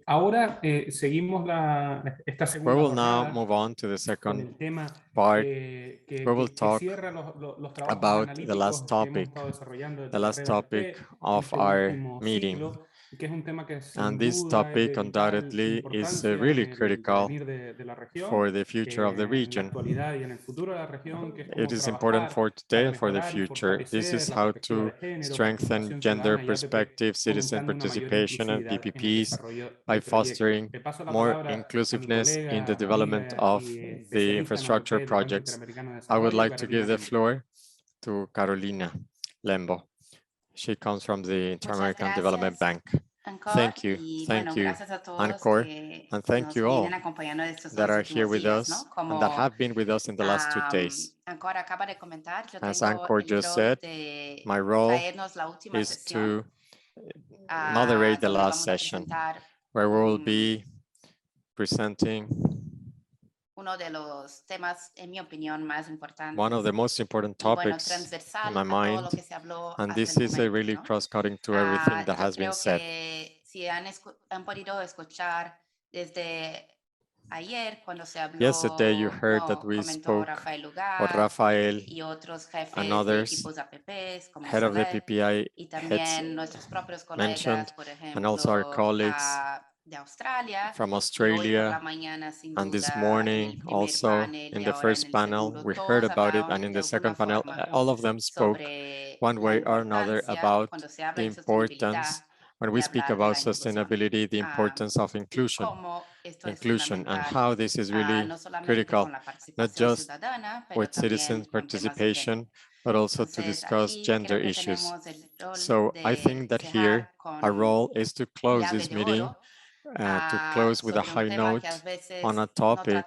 Ahora seguimos esta We segunda will now jornada move on to the con second el tema part. que We will talk cierra los trabajos about the analíticos last que hemos topic, estado desarrollando the desde la last topic RRP en of este our último meeting. ciclo, y que es un tema que And sin this duda es topic de vital undoubtedly is importancia really en el critical devenir de la región, for the future of the en la region. actualidad y en el futuro de la región, que es It cómo is important for trabajar today para and for the mejorar y future. This is fortalecer la how perspectiva to de género, strengthen participación gender ciudadana y APP, perspective, citizen fomentando una mayor participation and inclusividad en el PPPs desarrollo by del proyecto. fostering Le paso la more palabra a mi inclusiveness in the colega, development amiga of y the especialista en infrastructure APP del Banco projects. Interamericano de I would Desarrollo, like to give Carolina the Lembo. floor to Carolina Lembo. She comes from the Inter-American Development Bank. Thank you, Encore, and thank you all that are here with us and that have been with us in the last 2 days. As Encore just said, my role is to moderate the last session, where we will be presenting one of the most important topics in my mind, and this is a really cross-cutting to everything that has been said. Yesterday, you heard that we spoke what Rafael and others, head of the PPI heads mentioned, and also our colleagues from Australia. And this morning, also in the first panel, we heard about it, and in the second panel, all of them spoke one way or another about the importance, when we speak about sustainability, the importance of inclusion and how this is really critical, not just with citizen participation, but also to discuss gender issues. So I think that here our role is to close this meeting, to close with a high note on a topic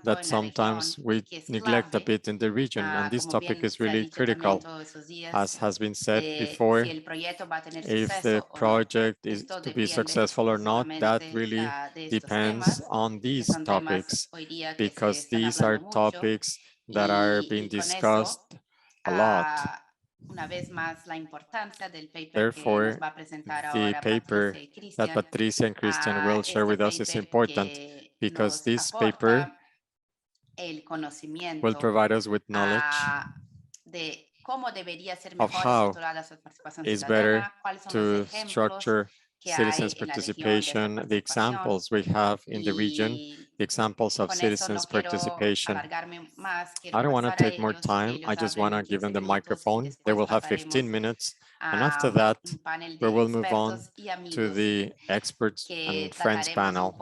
that sometimes we neglect a bit in the region, and this topic is really critical. As has been said before, if the project is to be successful or not, that really depends on these topics, because these are topics that are being discussed a lot. Therefore, the paper that Patricia and Christian will share with us is important, because this paper will provide us with knowledge of how it's better to structure citizens' participation, the examples we have in the region, the examples of citizens' participation. I don't want to take more time. I just want to give them the microphone. They will have 15 minutes. And after that, we will move on to the experts and friends panel.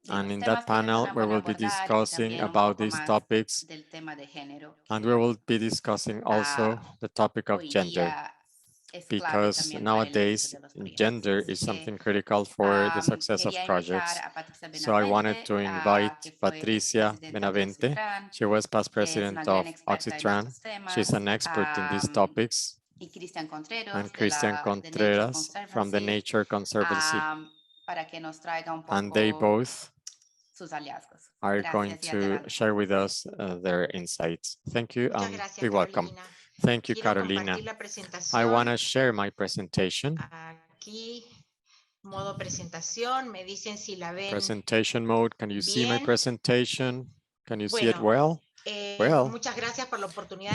And in that panel, we will be discussing about these topics, and we will be discussing also the topic of gender, because nowadays gender is something critical for the success of projects. So I wanted to invite Patricia Benavente. She was past president of Oecd. She's an expert in these topics. And Christian Contreras from the Nature Conservancy. And they both are going to share with us their insights. Thank you, and be welcome. Thank you, Carolina. I want to share my presentation. Presentation mode. Can you see my presentation? Can you see it well? Well,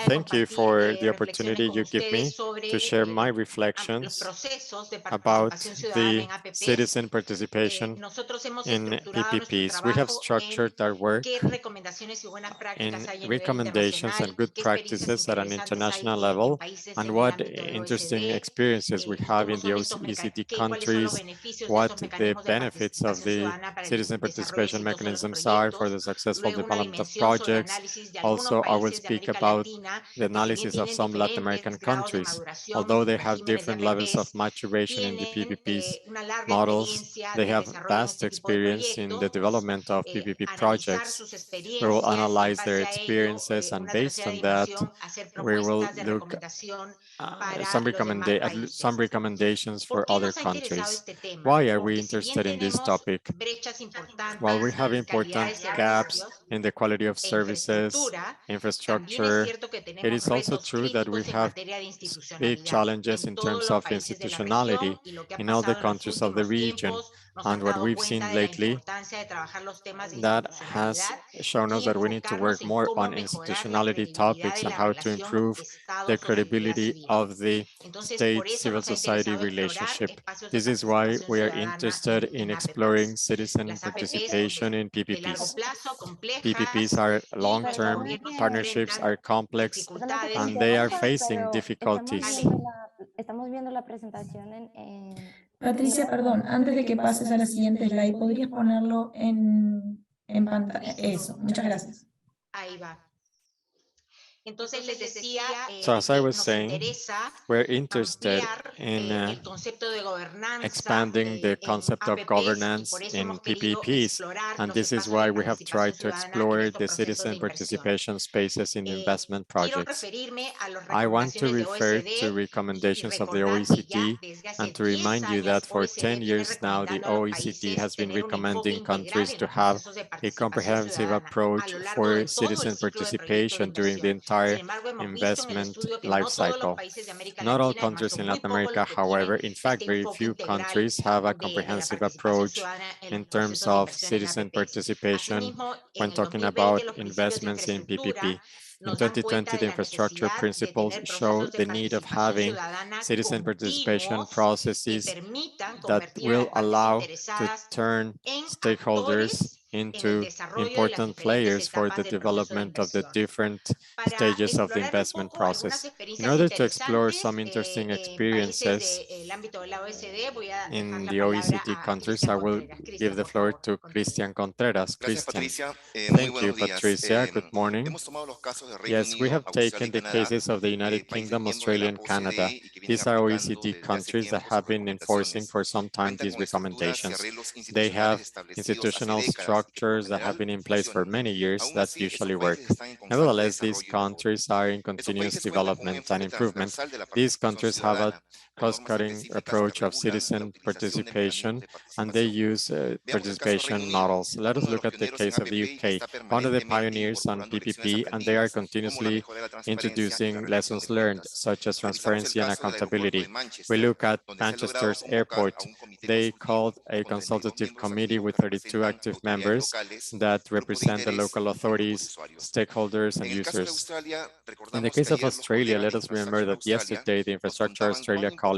thank you for the opportunity you give me to share my reflections about the citizen participation in PPPs. We have structured our work in recommendations and good practices at an international level, and what interesting experiences we have in the OECD countries, what the benefits of the citizen participation mechanisms are for the successful development of projects, Also, I will speak about the analysis of some Latin American countries. Although they have different levels of maturation in the PPP's models, they have vast experience in the development of PPP projects. We will analyze their experiences, and based on that, we will look some recommendations for other countries. Why are we interested in this topic? While we have important gaps in the quality of services, infrastructure, it is also true that we have big challenges in terms of institutionality in all the countries of the region. And what we've seen lately, that has shown us that we need to work more on institutionality topics and how to improve the credibility of the state civil society relationship. This is why we are interested in exploring citizen participation in PPPs. PPPs are long-term partnerships, are complex, and they are facing difficulties. Patricia, perdón, antes de que pases a la siguiente slide, ¿podrías ponerlo en pantalla? Eso, muchas gracias. Ahí va. Entonces les decía, So as I was saying, we're interested in expanding the concept of governance in PPPs, and this is why we have tried to explore the citizen participation spaces in investment projects. I want to refer to recommendations of the OECD and to remind you that for 10 years now, the OECD has been recommending countries to have a comprehensive approach for citizen participation during the entire investment life cycle. Not all countries in Latin America, however, in fact, very few countries have a comprehensive approach in terms of citizen participation when talking about investments in PPP. In 2020, the infrastructure principles show the need of having citizen participation processes that will allow to turn stakeholders into important players for the development of the different stages of the investment process. In order to explore some interesting experiences in the OECD countries, I will give the floor to Cristian Contreras. Cristian. Thank you, Patricia. Good morning. Yes, we have taken the cases of the United Kingdom, Australia, and Canada. These are OECD countries that have been enforcing for some time these recommendations. They have institutional structures that have been in place for many years that usually work. Nevertheless, these countries are in continuous development and improvement. These countries have a cost-cutting approach of citizen participation, and they use participation models. Let us look at the case of the UK, one of the pioneers on PPP, and they are continuously introducing lessons learned, such as transparency and accountability. We look at Manchester's airport. They called a consultative committee with 32 active members that represent the local authorities, stakeholders, and users. In the case of Australia, let us remember that yesterday, the Infrastructure Australia colleagues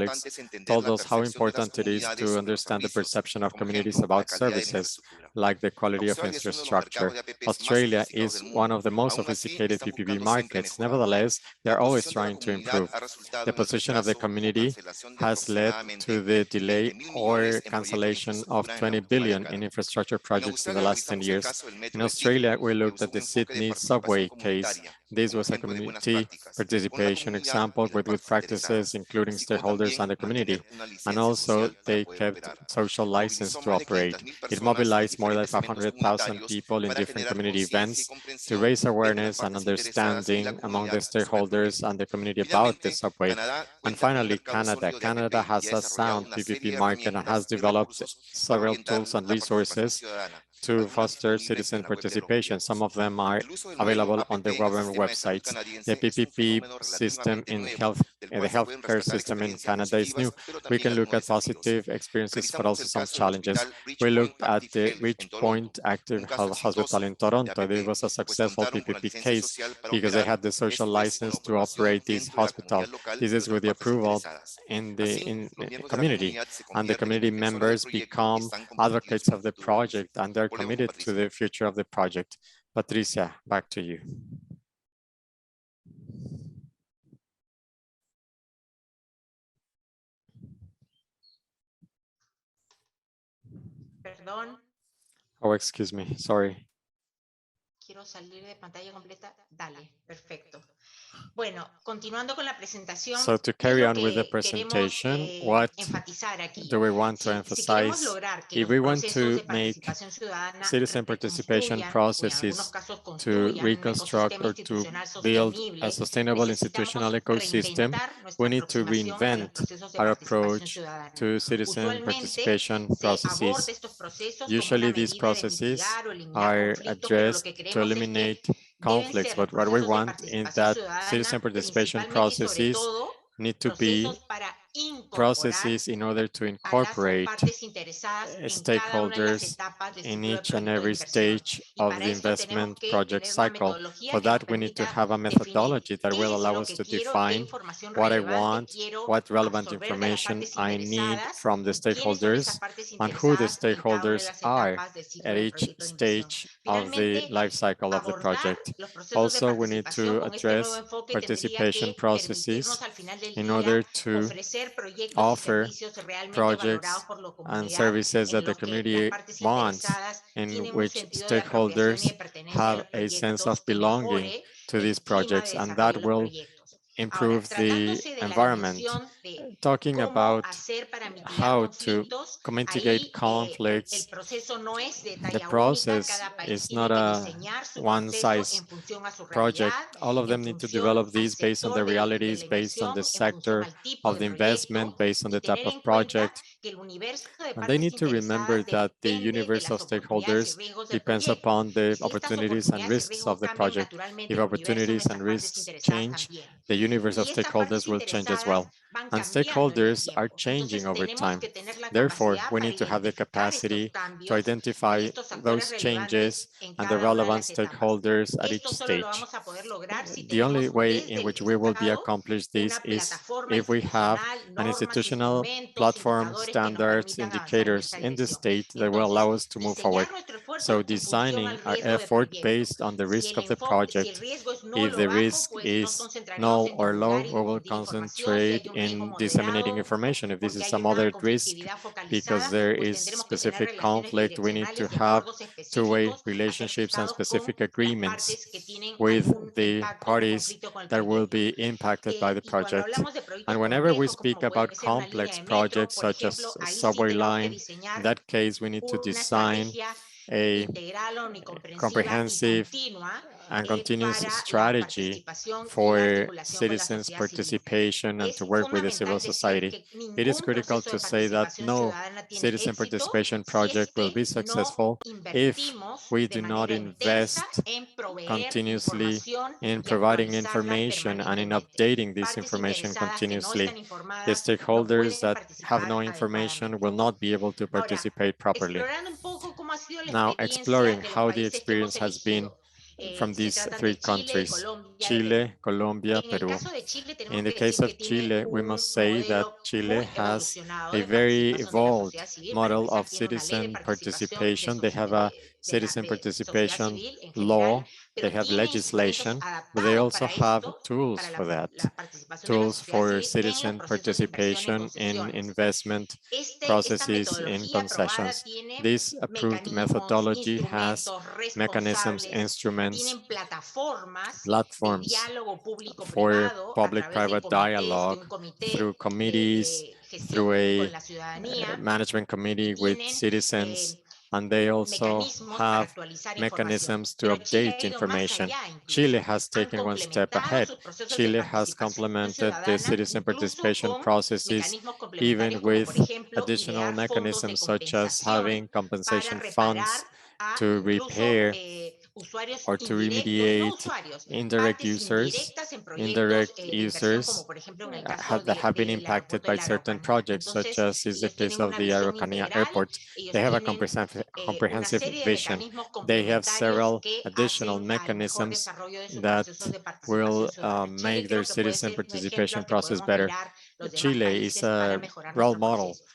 told us how important it is to understand the perception of communities about services, like the quality of infrastructure. Australia is one of the most sophisticated PPP markets. Nevertheless, they're always trying to improve. The position of the community has led to the delay or cancellation of 20 billion in infrastructure projects in the last 10 years. In Australia, we looked at the Sydney subway case. This was a community participation example with good practices, including stakeholders and the community. And also, they kept social license to operate. It mobilized more than 500,000 people in different community events to raise awareness and understanding among the stakeholders and the community about the subway. And finally, Canada. Canada has a sound PPP market and has developed several tools and resources to foster citizen participation. Some of them are available on the government websites. The PPP system in the healthcare system in Canada is new. We can look at positive experiences, but also some challenges. We looked at the Reach Point Active Health Hospital in Toronto. It was a successful PPP case because they had the social license to operate this hospital. This is with the approval in the community, and the community members become advocates of the project, and they're committed to the future of the project. Patricia, back to you. Perdón. Oh, excuse me, sorry. Quiero salir de pantalla completa. Dale, perfecto. Bueno, continuando con la presentación, So to ¿qué es carry lo on with the que queremos presentation, what enfatizar aquí? do we want to Si queremos emphasize? lograr que If los we want procesos to de make participación ciudadana citizen participation construyan, o en algunos processes casos to construyan un reconstruct ecosistema or to institucional build a sostenible, sustainable institutional necesitamos ecosystem, reinventar we nuestra need to aproximación a los reinvent procesos de our participación approach ciudadana. to citizen Usualmente participation se aborda processes. estos procesos como una Usually these medida de processes mitigar o eliminar are conflictos, pero lo addressed que to queremos es que eliminate deben conflicts, ser los but what we procesos de want is participación that ciudadana citizen participation principalmente y sobre processes todo need to be procesos para incorporar processes in order to a las incorporate partes interesadas en cada una de las stakeholders etapas del in ciclo de each and proyecto de every inversión. stage Y of para the esto tenemos investment que project tener una cycle. metodología For que nos that, we need to permita have a definir methodology that will qué es allow lo us que to quiero, qué define información what I relevante want, quiero what relevant absorber de las information partes I need interesadas from the y quiénes son esas stakeholders partes and who the interesadas en cada una de stakeholders las are etapas del ciclo at de each proyecto de inversión. stage of the Finalmente, life cycle of the abordar project. los procesos de Also, we need participación to con este nuevo address enfoque tendría participation que permitirnos processes al final del in día order to ofrecer proyectos y offer servicios realmente valorados projects por la and comunidad services en that the los que las community partes wants, interesadas in tienen un which sentido de apropiación y stakeholders de pertenencia a have los a sense proyectos of que belonging mejore to el these clima de projects, and that desarrollo de los will proyectos. Ahora, improve the tratándose de la environment. dimensión de Talking cómo about hacer para mitigar how to conflictos, mitigate ahí el conflicts, proceso no es de the talla única, process cada país is tiene not que a diseñar su proceso one-size en función a su project. realidad, All of en them need to función develop al these based on the sector de realities, la based on inversión, the en función sector al tipo of de the investment, proyecto based on the y type tener of en cuenta project. que el universo de And they partes need to remember interesadas that the depende de universe of las oportunidades y stakeholders riesgos del depends proyecto. upon Y the si estas opportunities and oportunidades y risks of riesgos the cambian, project. naturalmente If el universo de opportunities and nuestras partes risks interesadas change, también. the universe of Y estas partes stakeholders will change as interesadas well. van And cambiando en el stakeholders are tiempo. changing Entonces over tenemos time. que tener la Therefore, capacidad we para need to have the identificar estos capacity to cambios y identify estos actores those relevantes changes en and the cada una de relevant las etapas. stakeholders at each Esto solo lo stage. vamos a poder lograr si The only tenemos way desde in el which we will be Estado accomplished this una is plataforma if we have institucional, an normas, institutional instrumentos, platform, indicadores que nos standards, permitan avanzar en indicators esta in the dirección. state that will Entonces, allow us to move forward. diseñar nuestro esfuerzo So en función al designing our riesgo de effort proyecto. based on the Si risk el of the si el project. riesgo es If nulo o the bajo, risk pues nos is concentraremos null en or low, divulgar y we will difundir información. Si concentrate hay un riesgo in disseminating moderado, information. If this porque is hay some una other risk, conflictividad because focalizada, there pues is tendremos que tener specific relaciones conflict, we need to bilaterales y have acuerdos two-way específicos relationships and aterrizados con specific las agreements partes que tienen with algún the impacto o parties conflicto con el that will proyecto. be impacted by the Y cuando project. hablamos de proyectos And whenever we complejos, speak como puede about ser una línea complex de metro, projects por such ejemplo, as a ahí sí subway tenemos que line, in diseñar that case, we need to una design estrategia a integral, omnicomprensiva y comprehensive continua and continuous para la strategy participación y la for articulación con la citizens' sociedad civil. participation and to Es work with the civil fundamental decir society. que It is ningún critical proceso to de say that participación no ciudadana tiene citizen éxito participation si es project will que be no successful if invertimos we de do not manera intensa invest en proveer continuously información in y providing actualizarla information and in permanentemente. updating this Partes information interesadas que no están continuously. The informadas no stakeholders pueden that have participar no information adecuadamente. will not be able to Ahora, participate properly. explorando un poco cómo ha sido la Now, experiencia exploring de los how the países que hemos experience has been elegido. from Se these tratan three de Chile, countries, Colombia y Perú. Chile, Colombia, En el Peru. caso de Chile tenemos In the que case decir que of tiene Chile, we un must say that modelo Chile muy has evolucionado a de very participación de la evolved sociedad civil. Para model empezar, of tiene una ley de citizen participación participation. They have a citizen de sociedad participation civil en general, law, they pero have tiene instrumentos legislation, but they adaptados also para have esto, tools para for that, la participación de la tools sociedad for civil en los citizen procesos de inversión en participation in concesiones. investment Esta processes in metodología aprobada concessions. tiene This approved mecanismos, methodology has instrumentos mechanisms, responsables, instruments, tienen plataformas de platforms diálogo for público-privado a través de public-private comités, de dialogue un comité through committees, de through gestión a con la ciudadanía management y committee with tienen citizens, and they also mecanismos para have actualizar información. mechanisms to Pero Chile update ha ido más information. allá Chile incluso. has Han taken one step complementado ahead. sus procesos de Chile has participación complemented the ciudadana citizen incluso participation con processes mecanismos even complementarios como por with ejemplo additional idear fondos de mechanisms such as compensación having para compensation funds reparar a to incluso repair usuarios or to indirectos, no remediate usuarios, indirect partes users, indirectas en proyectos indirect de inversión, como users por ejemplo en el caso that have been del impacted aeropuerto de by la certain Araucanía. projects, such Entonces, as is the ellos case tienen of una the visión Araucanía integral, Airport. ellos They have a tienen una comprehensive serie de vision. mecanismos They have complementarios several que additional hacen al mejor mechanisms desarrollo de sus that procesos de participación will ciudadana. Chile make their creo que puede citizen ser un ejemplo participation al que process podemos better. mirar los demás Chile is países para a mejorar role nuestros model procesos.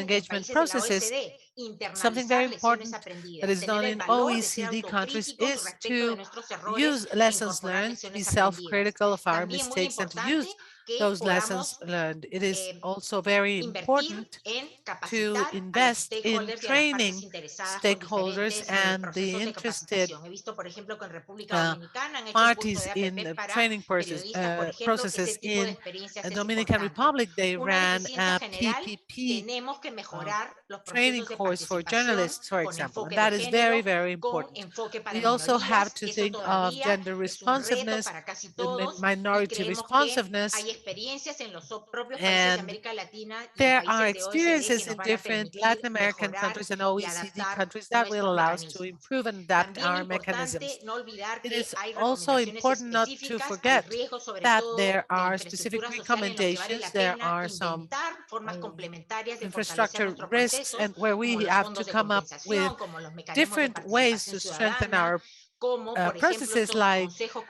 en engagement países de la processes, OECD, something very internalizar lecciones important aprendidas, that is tener done el in valor de ser OECD countries autocríticos is respecto de to nuestros errores use e lessons incorporar learned, to be lecciones aprendidas. self-critical of our También muy mistakes and to importante use que those lessons podamos learned. It is also very invertir important en to capacitar a los invest in stakeholders y a las partes training interesadas con stakeholders diferentes and the procesos de interested capacitación. He visto, por ejemplo, que en República Dominicana han hecho un curso parties de in APP para training periodistas, por ejemplo. Ese processes tipo de in experiencias the es Dominican importante. Republic. They Una ran eficiencia a general, PPP tenemos que mejorar los training procesos de course for participación journalists, for con example, and enfoque de that is very, género, very con important. enfoque para We also have minorías. to Eso think of todavía gender es un reto responsiveness, para casi todos, y minority creemos que responsiveness, hay experiencias en los propios países de and América Latina y en there are países de OECD experiences que nos in van a different permitir Latin American mejorar countries and y OECD adaptar countries that will nuestros allow us to mecanismos. improve and adapt También our es importante mechanisms. no olvidar It que is hay also recomendaciones important not to específicas, hay forget riesgos sobre that todo there de are specific infraestructura social en los que vale recommendations. la There pena are some inventar formas complementarias de fortalecer infrastructure nuestros risks, procesos, and where como we los have fondos to de come up with compensación, como los mecanismos de different ways participación to strengthen ciudadana, our como por ejemplo processes, estos like consejos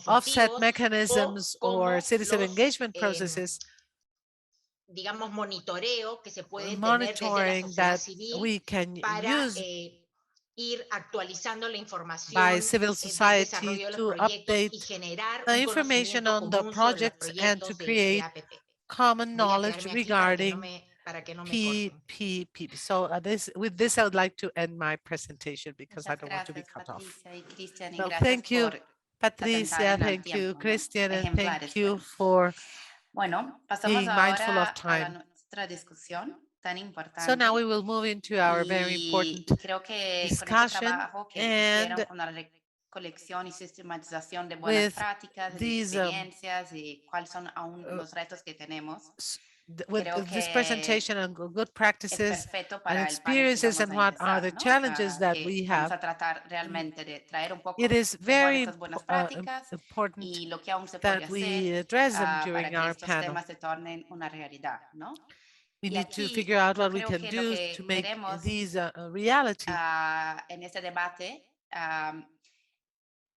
offset consultivos, o mechanisms or como citizen los engagement processes, digamos, monitoreo que se puede tener desde la monitoring sociedad that civil we can para use ir actualizando la by información civil del society desarrollo de los to proyectos y update generar the un information conocimiento on the común sobre los projects and to proyectos de create APP. common Voy a knowledge quedarme aquí regarding para que no me corten. PPP. So with this, I would like to end my presentation because I Muchas don't want to be gracias, cut off. Patricia y Cristian, y Well, gracias thank you, por Patricia. atentar en el Thank you, tiempo, ¿no? Christian, and thank Ejemplares you fueron. for Bueno, pasamos being mindful ahora of a la time. nuestra discusión tan So importante. now we will move into our very important Y creo que con este discussion, trabajo que hicieron and con la recolección y sistematización de buenas with prácticas, de these experiencias y cuáles son aún los retos que tenemos, with creo this que presentation on good es practices perfecto and para el panel que experiences vamos and a what are the empezar, ¿no? challenges that Que we vamos have. a tratar realmente de traer un poco It is mejor very estas buenas prácticas important y lo que aún se puede that we hacer address them para during que our estos panel. temas se tornen una realidad, ¿no? We Y need to aquí figure out yo what we creo can que lo do que to make queremos these a reality. en este debate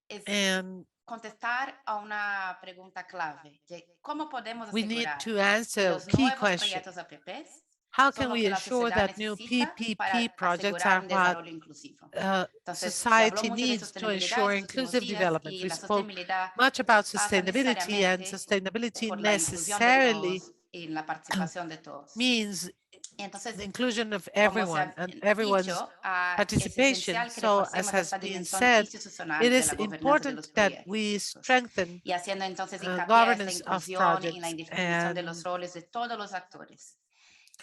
es And contestar a una pregunta clave de cómo podemos we need asegurar to que answer los key nuevos questions. proyectos APPs How son can lo we que la ensure sociedad that new necesita para PPP projects asegurar are un what desarrollo inclusivo. Entonces, se habló society mucho de needs to sostenibilidad ensure estos últimos inclusive días development? y We la spoke sostenibilidad much about pasa sustainability, and necesariamente sustainability por la inclusión de necessarily todos y la participación de todos. means Y entonces, the inclusion of como se everyone ha and everyone's dicho, es participation. esencial que So, as reforcemos has esta been dimensión said, institucional it de is la gobernanza de important los that we proyectos. strengthen Y haciendo entonces hincapié a esta governance of inclusión y la projects, indefinición de los and roles de todos los actores.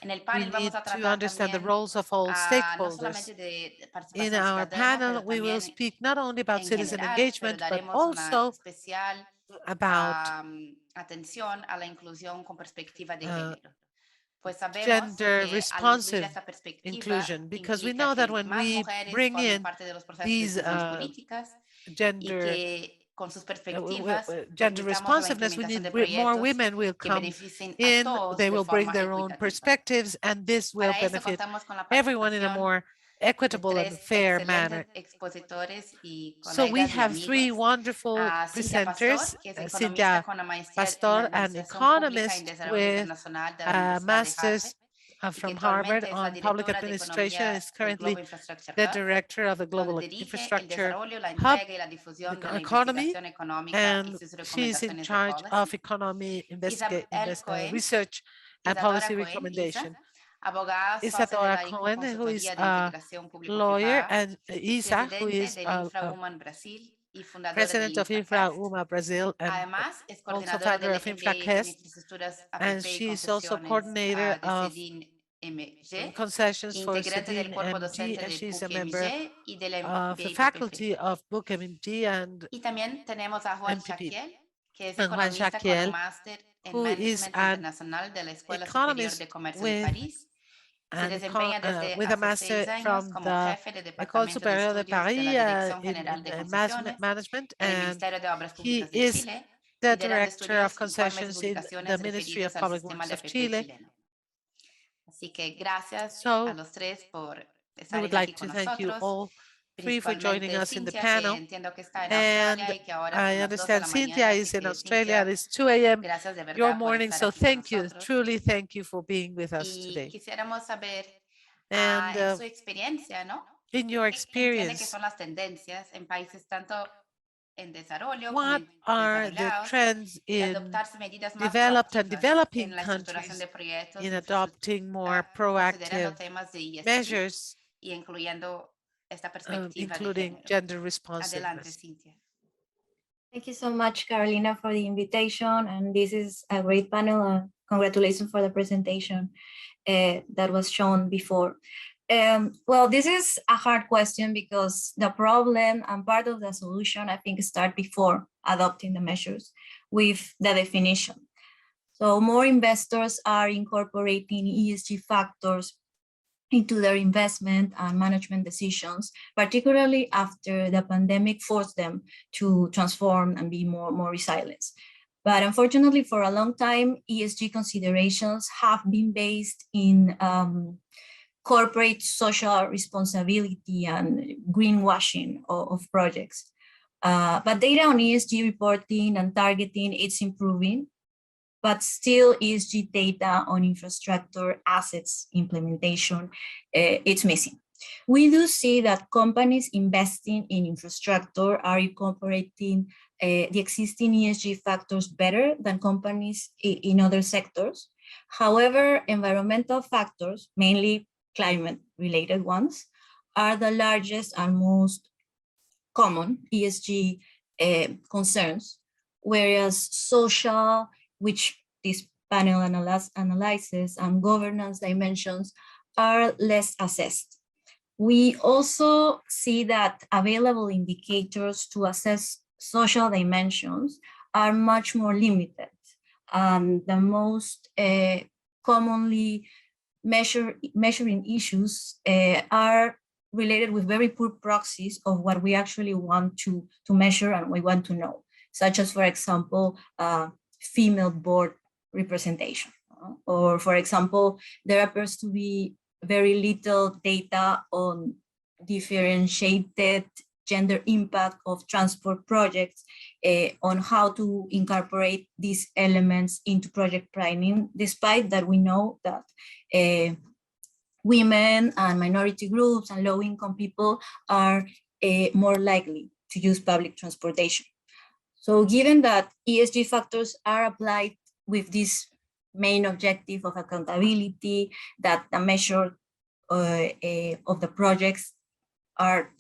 En el we panel vamos need a to tratar understand the también roles of all no stakeholders. solamente de In participación our ciudadana, panel, pero we will también speak not only about en citizen general, pero engagement, but daremos una also especial about atención a la inclusión con perspectiva de uh, género. Pues sabemos gender que al incluir responsive esta perspectiva inclusion, because we implica know that que when más we mujeres bring formen in parte de los procesos de these decisiones políticas y gender que con sus perspectivas gender permitamos la responsiveness, we implementación need de more proyectos women will que come beneficien a in, todos they de will bring forma their own equitativa. perspectives, and this will Para eso benefit contamos con la everyone in a participación more de equitable and 3 fair excelentes manner. expositores y So we colegas y have 3 amigos. wonderful A Cintia Pastor, presenters, que es economista Cynthia con la maestría en Pastor, an Administración Pública y economist Desarrollo with Internacional de la a Universidad de master's Harvard y que from Harvard actualmente es la on public directora de administration, and Economía is del currently Global Infrastructure the Hub, director of the donde Global dirige el Infrastructure desarrollo, la Hub entrega y la difusión de la economy, investigación económica y and sus she's in recomendaciones de charge of policy. economy Isabel Cohen, research and Isadora policy Cohen, recommendation. abogada socia de Isadora la Cohen, who is Consultoría de a Integración lawyer, Público-Privada, and Isa, who presidente is del a Infrahuman Brasil y fundadora president del of Infra InfraCast. Uma Brazil, and Además, es also coordinadora founder del of MBA en InfraCast, infraestructuras and APP y she's also concesiones coordinator de of CEDIN-MG, concessions for integrante del CEDIN cuerpo MG, docente and del she's a member PUC-MG y del of the MBA faculty PPP. of Book MG and Y también tenemos a Juan MPP. Shaquiel, que es And Juan economista con un Shaquiel, máster en who is Management an Internacional de la Escuela Superior economist de Comercio de with París. Se desempeña desde with a hace 6 master años from como the jefe de École Departamento de Supérieure de Estudios de la Paris Dirección in General de Concesiones management, en el and Ministerio de Obras he Públicas de is Chile, the liderando director of estudios, informes y concessions in publicaciones the Ministry of referidos al Public sistema Works de of APP Chile. chileno. Así que gracias So, a los tres por we estar would aquí like con to thank you nosotros, all three for joining principalmente us in the Cintia, panel. que entiendo que está en And Australia y que ahora son I las 2 de understand la Cynthia mañana, is así in que Australia. It Cintia, is 2 a.m. gracias de your verdad por morning, estar so aquí con thank you, nosotros. truly thank you for being with us Y today. quisiéramos saber, And en su experiencia, ¿no? in your ¿Qué entiende que experience, son las tendencias en países tanto en desarrollo, como what en are the desarrollados, trends y in adoptarse medidas más developed and proactivas developing en la estructuración countries de proyectos in de adopting more considerando proactive temas de ESG measures, y incluyendo esta perspectiva de including género. gender Adelante, responsiveness. Cintia. Thank you so much, Carolina, for the invitation. And this is a great panel. Congratulations for the presentation that was shown before. Well, this is a hard question because the problem and part of the solution, I think, start before adopting the measures with the definition. So more investors are incorporating ESG factors into their investment and management decisions, particularly after the pandemic forced them to transform and be more resilient. But unfortunately, for a long time, ESG considerations have been based in corporate social responsibility and greenwashing of projects. But data on ESG reporting and targeting, it's improving, but still ESG data on infrastructure assets implementation, it's missing. We do see that companies investing in infrastructure are incorporating the existing ESG factors better than companies in other sectors. However, environmental factors, mainly climate-related ones, are the largest and most common ESG concerns, whereas social, which this panel analyzes, and governance dimensions are less assessed. We also see that available indicators to assess social dimensions are much more limited. The most commonly measuring issues are related with very poor proxies of what we actually want to measure and we want to know, such as, for example, female board representation. Or, for example, there appears to be very little data on differentiated gender impact of transport projects, on how to incorporate these elements into project planning, despite that we know that women and minority groups and low-income people are more likely to use public transportation. So given that ESG factors are applied with this main objective of accountability, that the measure of the projects are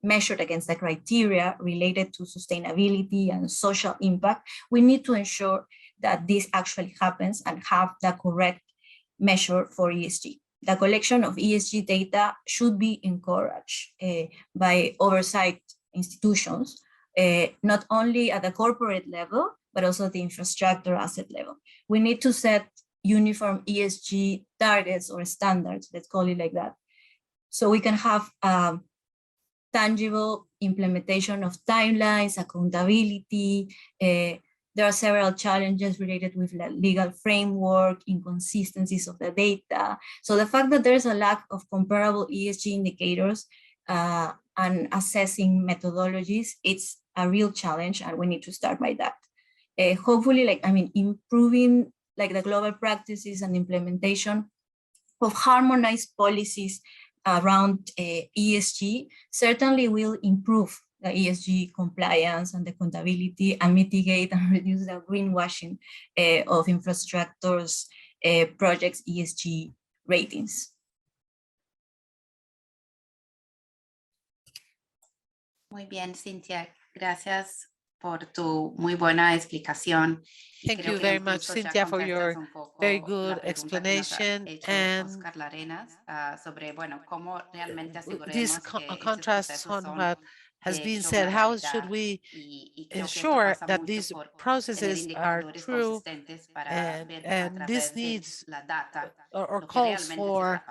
measured against the criteria related to sustainability and social impact, we need to ensure that this actually happens and have the correct measure for ESG. The collection of ESG data should be encouraged by oversight institutions, not only at the corporate level, but also the infrastructure asset level. We need to set uniform ESG targets or standards, let's call it like that, so we can have tangible implementation of timelines, accountability. There are several challenges related with the legal framework, inconsistencies of the data. So the fact that there's a lack of comparable ESG indicators and assessing methodologies, it's a real challenge, and we need to start by that. Hopefully, improving the global practices and implementation of harmonized policies around ESG certainly will improve the ESG compliance and accountability and mitigate and reduce the greenwashing of infrastructures projects ESG ratings. Muy bien, Cintia. Gracias por tu muy buena explicación. Thank you very much, Cynthia, for your very good explanation. And this contrasts on what has been said. How should we ensure that these processes are true, and this needs or calls for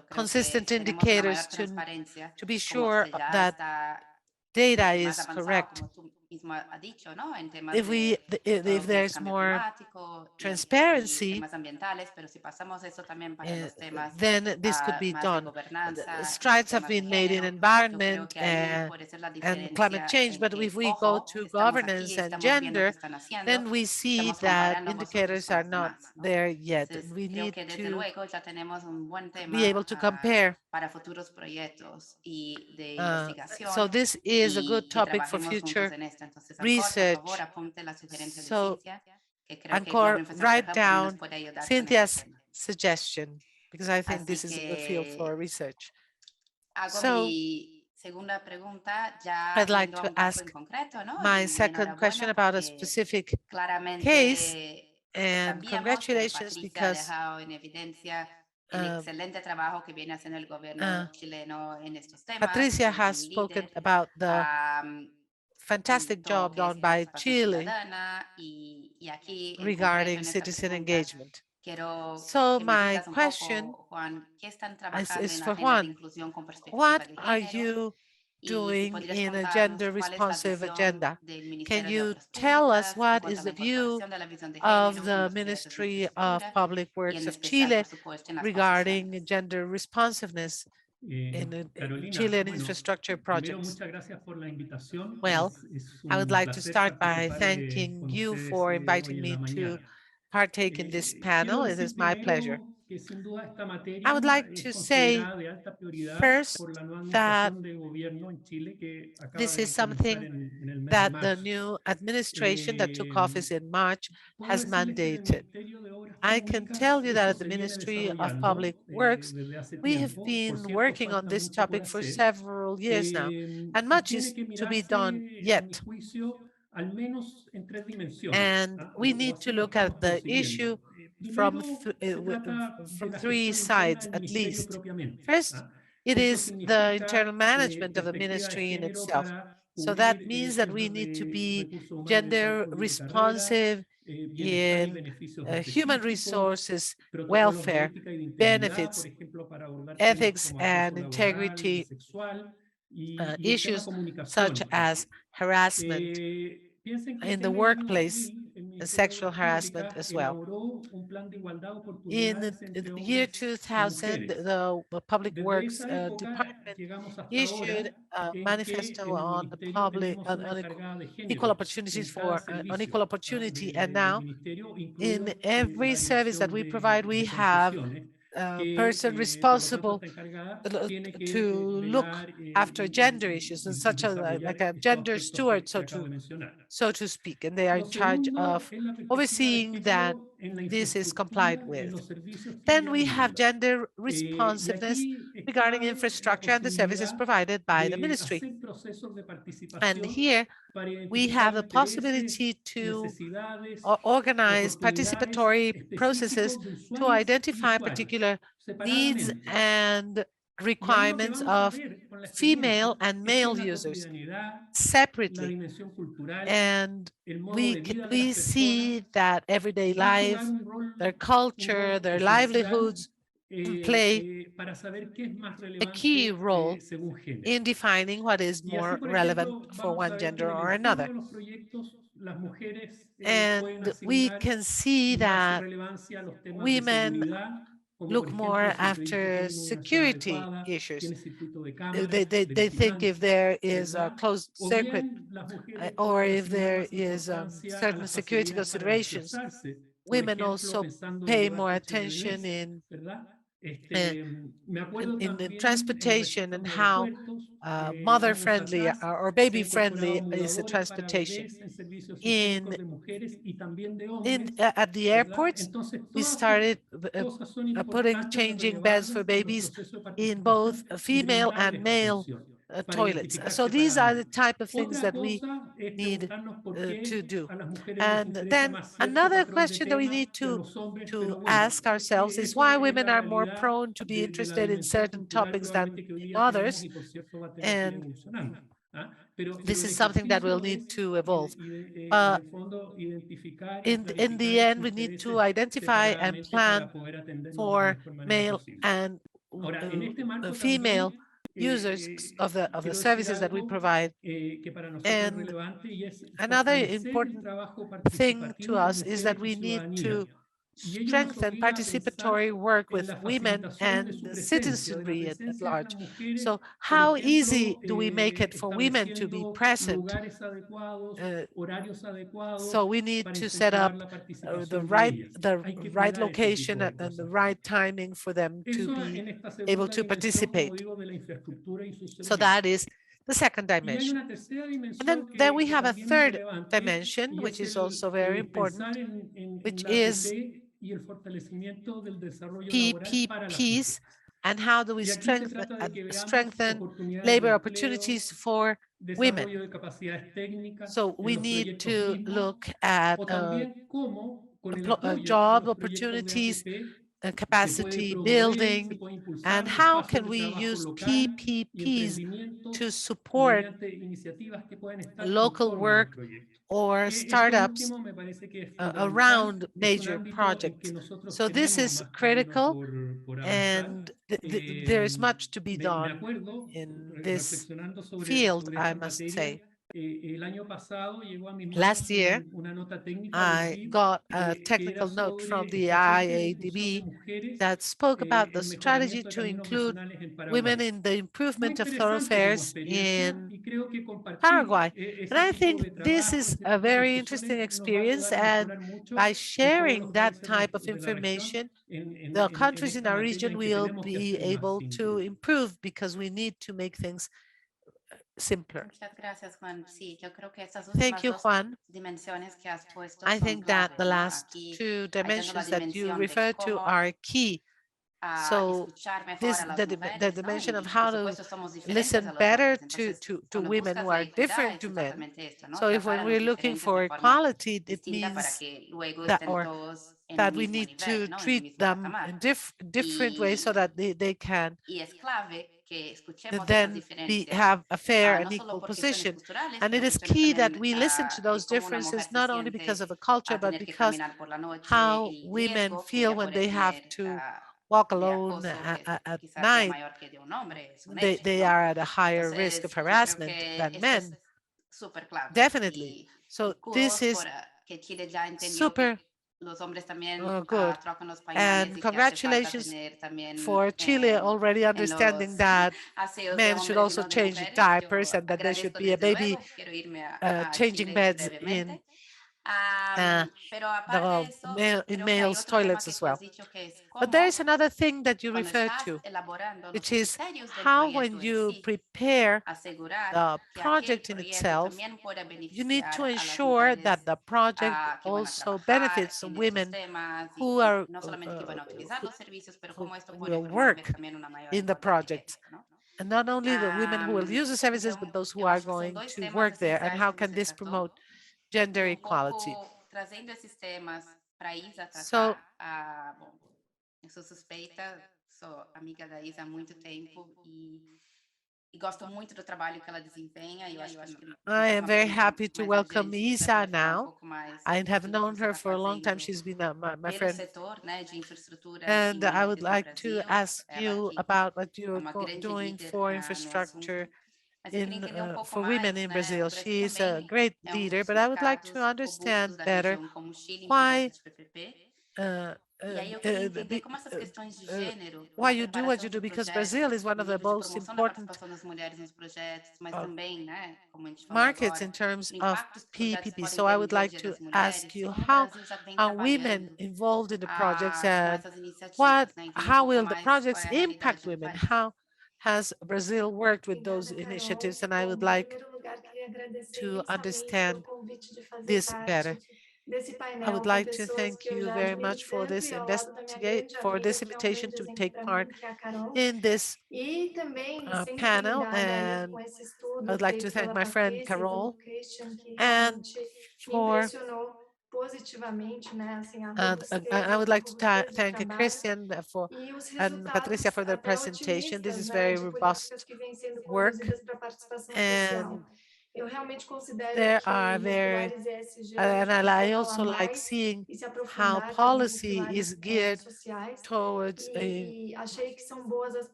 consistent indicators to be sure that data is correct. If there's more transparency, then this could be done. Strides have been made in environment and climate change, but if we go to governance and gender, then we see that indicators are not there yet. And we need to be able to compare para futuros proyectos y de So investigación this is a y good que topic for trabajemos future juntos en esto. Entonces, Ancor, por research. favor, apunte la sugerencia de So, Cintia, que creo que Ancor, Global Infrastructure write Hub también nos down puede ayudar con este Cynthia's tema. suggestion, because I think Así this is a good field for que research. hago So, mi segunda pregunta ya I'd like yendo a to un caso ask en concreto, ¿no? my Y second question enhorabuena about a porque specific case, claramente and sabíamos que congratulations Patricia ha because dejado en evidencia el excelente trabajo que viene haciendo el gobierno chileno en estos temas. Patricia Es has un spoken líder, about the fantastic tanto job que es done by participación Chile ciudadana y aquí en regarding concreto en esta citizen pregunta engagement. quiero So que me my digas un question poco, Juan, ¿qué están trabajando is en la for agenda de Juan. inclusión con perspectiva What de are género? you Y si doing podrías in a contarnos gender cuál es la responsive visión agenda? del Can Ministerio de you Obras tell us Públicas en what cuanto is a la the view incorporación de la visión de of género en the los proyectos de Ministry of infraestructura Public y Works en of especial, Chile por supuesto, en las regarding concesiones? gender responsiveness in Carolina, Chilean bueno, infrastructure primero projects? muchas gracias por la invitación. Well, Es I would un like to placer start by participar thanking con you ustedes for hoy inviting en me la to mañana. partake in this panel. Quiero It decir is my pleasure. primero que sin duda esta materia I would like es to say considerada de alta prioridad first por la nueva that administración de gobierno en Chile que acaba this de is comenzar something en el mes de that the marzo. new administration that took Eh, office in March Puedo has decirles que en el mandated. Ministerio de Obras I can Públicas tell you that eso at the se viene Ministry of desarrollando Public Works, desde hace we have tiempo. Por been cierto, working on falta this mucho por topic for hacer. several years now, and Y much tiene is que to be mirarse, done a mi yet. juicio, al menos en tres dimensiones. And we O need así to lo look at estamos the concibiendo. issue Primero, se from trata de la three gestión interna sides del at ministerio least. propiamente. First, it Eso is the internal significa management of the perspectiva de ministry in género itself. para So that cubrir means that we centros need to de be recursos humanos y gender desarrollo de carrera, responsive bienestar y in beneficios human específicos, resources, protocolos de welfare, ética y de integridad, por benefits, ejemplo, para abordar temas ethics, como and acoso laboral y integrity sexual, y el tema issues comunicación. such as harassment Piensen que in the usted en el año workplace 2000, el and Ministerio de sexual Obras harassment Públicas as well. elaboró un plan de igualdad de In oportunidades the entre year hombres y 2000, mujeres. the Public Desde Works esa época Department llegamos hasta issued ahora a en que manifesto en el on the ministerio public tenemos una on encargada de equal género opportunities en cada for on servicio equal opportunity, and del now ministerio, in incluido every la service that dirección we provide, we de have concesiones, a que person por lo tanto responsible esta encargada tiene to que look velar after gender issues and y such a desarrollar like a estos gender aspectos steward, que acabo de mencionar. so to speak, and they are Lo in charge segundo of es la perspectiva de overseeing that género en la this is complied infraestructura, en with. los servicios que Then ella we have brinda. gender Y responsiveness aquí es regarding clave la infrastructure and the services posibilidad provided by the de ministry. hacer procesos de And participación here para we identificar have the intereses, possibility to necesidades, organize oportunidades participatory processes específicos de to usuarias y identify usuarios, particular needs separadamente. and Y ahí lo que requirements vamos a of ver con la female experiencia and es que male la users cotidianidad, la separately. dimensión cultural, And el modo de vida de las we personas see that everyday va a life, jugar un their rol culture, their esencial livelihoods play para saber qué es más a key relevante role según género. in defining what is Y así, more por relevant ejemplo, for vamos a one ver que gender en el or enfoque another. de los proyectos las mujeres pueden And we asignar can see más that relevancia a los temas de women seguridad, como por look ejemplo more si el proyecto after tiene una entrada security adecuada, issues. tiene circuito de cámaras, de They think if vigilancia, there is a ¿verdad? closed O circuit bien las mujeres or pueden if asignar there más is importancia a certain las security facilidades para considerations, desplazarse, por women ejemplo, also pensando en pay llevar more coches de attention bebés, in ¿verdad? uh, Me acuerdo in también en transportation registros and de how aeropuertos, mother años friendly atrás or se baby friendly incorporaban is the mudadores para transportation. bebés en servicios higiénicos In de mujeres y también de hombres, at the ¿verdad? airports, Entonces, we todas estas started cosas son putting importantes de changing beds for relevarlas en los babies procesos de in participación both y female and brindarles male atención para toilets. identificar So these are the separadamente. type of things Otra that we cosa es need preguntarnos por to qué do. a las mujeres les And interesa then más cierto another patrón de question that we tema need que a los hombres, to pero bueno, ask ourselves is eso why es women la are more realidad prone to be de la interested in dimensión certain cultural topics than probablemente que hoy in día tenemos others. y por cierto va a tener que ir And evolucionando. Pero this el is something that will ejercicio need es, to evolve. en el fondo, identificar y In planificar the estos end, we need to intereses identify and separadamente plan para poder atenderlos de la for mejor manera male posible. and Ahora, en este marco female también users of the quiero decir services that we algo provide. que para nosotros es And relevante y es another fortalecer el important trabajo thing to participativo con us is that mujeres y we need ciudadanía. to strengthen participatory work with women and the citizenry at large. So how easy do we make it for women to be present? So we need to set up the right location and the right timing for them to be able to participate. So that is the second dimension. And then we have a third dimension, which is also very important, which is PPPs, and how do we strengthen labor opportunities for women. So we need to look at job opportunities, capacity building, and how can we use PPPs to support local work or startups around major projects. So this is critical, and there is much to be done in this field, I must say. Last year, I got a technical note from the IADB that spoke about the strategy to include women in the improvement of thoroughfares in Paraguay. And I think this is a very interesting experience. And by sharing that type of information, the countries in our region will be able to improve, because we need to make things simpler. Thank you, Juan. I think that the last two dimensions that you referred to are key. So the dimension of how to listen better to women who are different to men. So if when we're looking for equality, it means that we need to treat them in different ways so that they can then have a fair and equal position. And it is key that we listen to those differences, not only because of the culture, but because how women feel when they have to walk alone at night. They are at a higher risk of harassment than men, definitely. So this is super good. And congratulations for Chile already understanding that men should also change diapers, and that there should be a baby changing beds in males' toilets as well. But there is another thing that you refer to, which is how when you prepare the project in itself, you need to ensure that the project also benefits women who are who will work in the project. And not only the women who will use the services, but those who are going to work there. And how can this promote gender equality? So, eu sou suspeita, sou amiga da Isa há muito tempo e gosto muito do trabalho que ela desempenha. E eu acho que I am very happy to welcome Isa now. I have known her for a long time. She's been my friend. And I would like to ask you about what you're doing for infrastructure for women in Brazil. She is a great leader, but I would like to understand better why why you do what you do, because Brazil is one of the most important markets in terms of PPP. So I would like to ask you, how are women involved in the projects, and how will the projects impact women? How has Brazil worked with those initiatives? And I would like to understand this better. I would like to thank you very much for this invitation to take part in this panel, and I would like to thank my friend Carol and for I would like to thank Christian and Patricia for their presentation. This is very robust work, and there are very and I also like seeing how policy is geared towards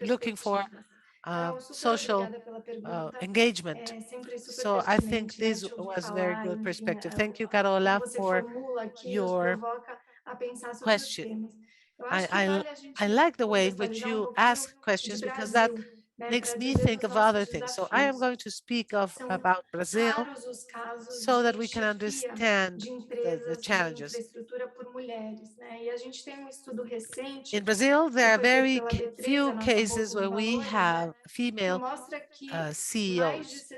looking for social engagement. So I think this was a very good perspective. Thank you, Carola, for your question. I like the way in which you ask questions because that makes me think of other things. So I am going to speak about Brazil so that we can understand the challenges. In Brazil, there are very few cases where we have female CEOs.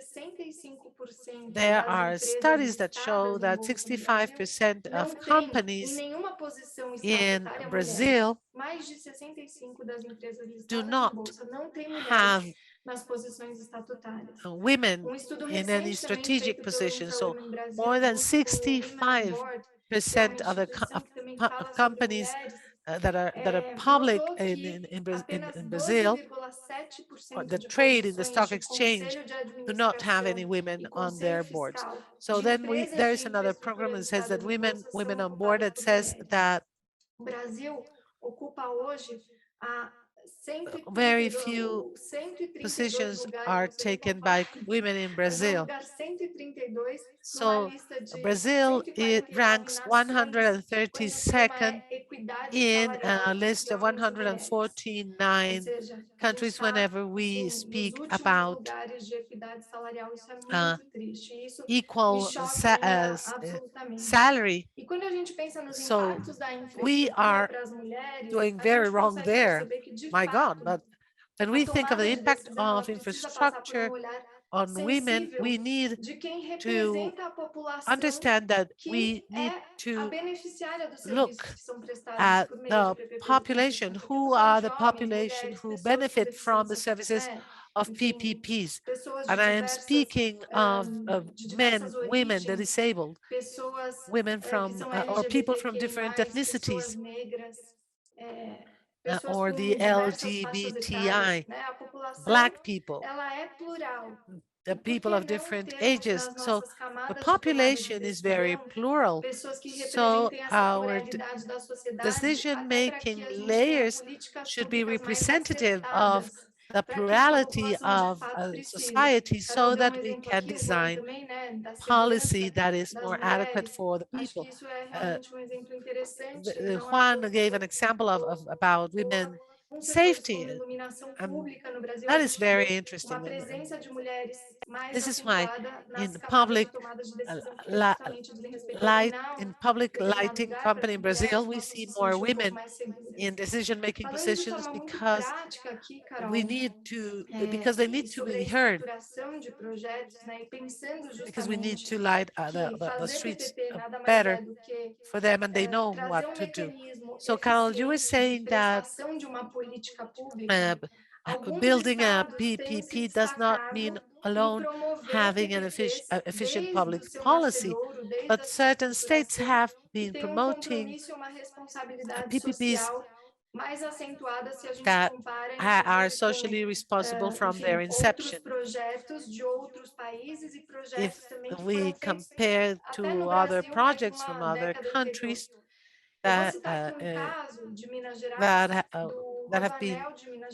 There are studies that show that 65% of companies in Brazil do not have women in any strategic position. So more than 65% of the companies that are public in Brazil, or the trade in the stock exchange, do not have any women on their boards. So then there is another program that says that women on board, that says that very few positions are taken by women in Brazil. So Brazil, it ranks 132nd in a list of 149 countries whenever we speak about equal salary. So we are doing very wrong there, my God. But when we think of the impact of infrastructure on women, we need to understand that we need to look at the population. Who are the population who benefit from the services of PPPs? And I am speaking of men, women, the disabled, women from or people from different ethnicities, or the LGBTI, Black people, the people of different ages. So the population is very plural. So our decision-making layers should be representative of the plurality of society, so that we can design policy that is more adequate for the people. Juan gave an example about women safety. That is very interesting. This is why in public lighting company in Brazil, we see more women in decision-making positions, because they need to be heard, because we need to light the streets better for them, and they know what to do. So Carol, you were saying that building a PPP does not mean alone having an efficient public policy, but certain states have been promoting PPPs that are socially responsible from their inception. If we compare to other projects from other countries that have been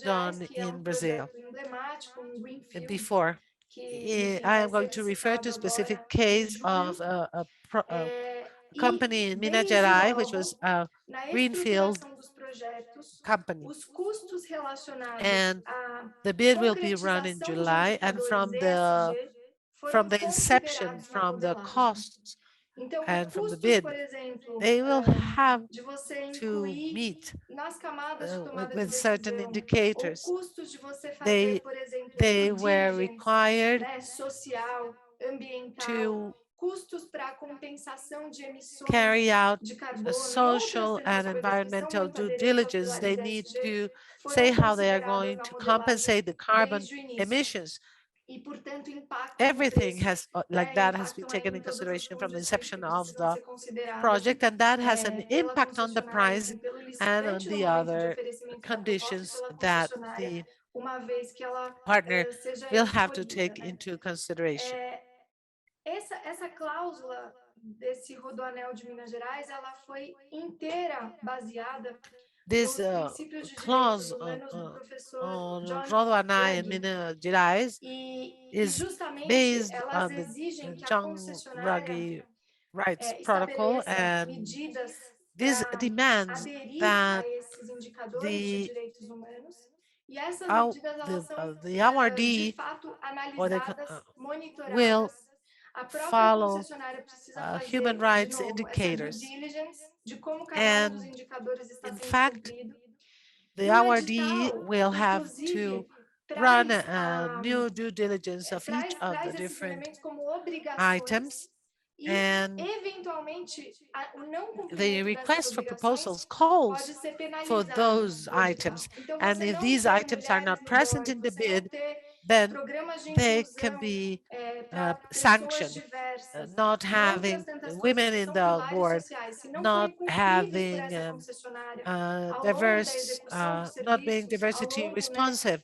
done in Brazil before. I am going to refer to a specific case of a company in Minas Gerais, which was a greenfield company. And the bid will be run in July, and from the inception, from the costs and from the bid, they will have to meet with certain indicators. They were required to carry out a social and environmental due diligence. They need to say how they are going to compensate the carbon emissions. Everything like that has been taken in consideration from the inception of the project, and that has an impact on the price and on the other conditions that the partner will have to take into consideration. Essa cláusula desse Rodoanel de Minas Gerais, ela foi inteira baseada this clause on Rodoanel in Minas Gerais is based on the John Ruggie Rights Protocol, and This demands aderir that a esses indicadores de the direitos humanos e essas our, medidas elas são the de awardee fato or analisadas, will monitoradas. A própria follow concessionária precisa human fazer, de rights novo, essa due indicators. diligence de como cada um dos And indicadores está in sendo fact, cumprido. the E o awardee edital, will have to inclusive, run traz, a new due diligence of each of the traz esses different elementos como obrigações items, e, and eventualmente, o não the cumprimento dessas request for obrigações proposals calls pode ser for penalizado those no edital. items. Então, And você if não these ter items are mulheres not em present board, in the você não bid, ter then programas de they can inclusão be para pessoas sanctioned. diversas Not e having outras tantas coisas women que in são the pilares board, sociais, se não not forem cumpridos por having essa concessionária ao longo da diverse, execução dos not being serviços, ao diversity longo, né, responsive.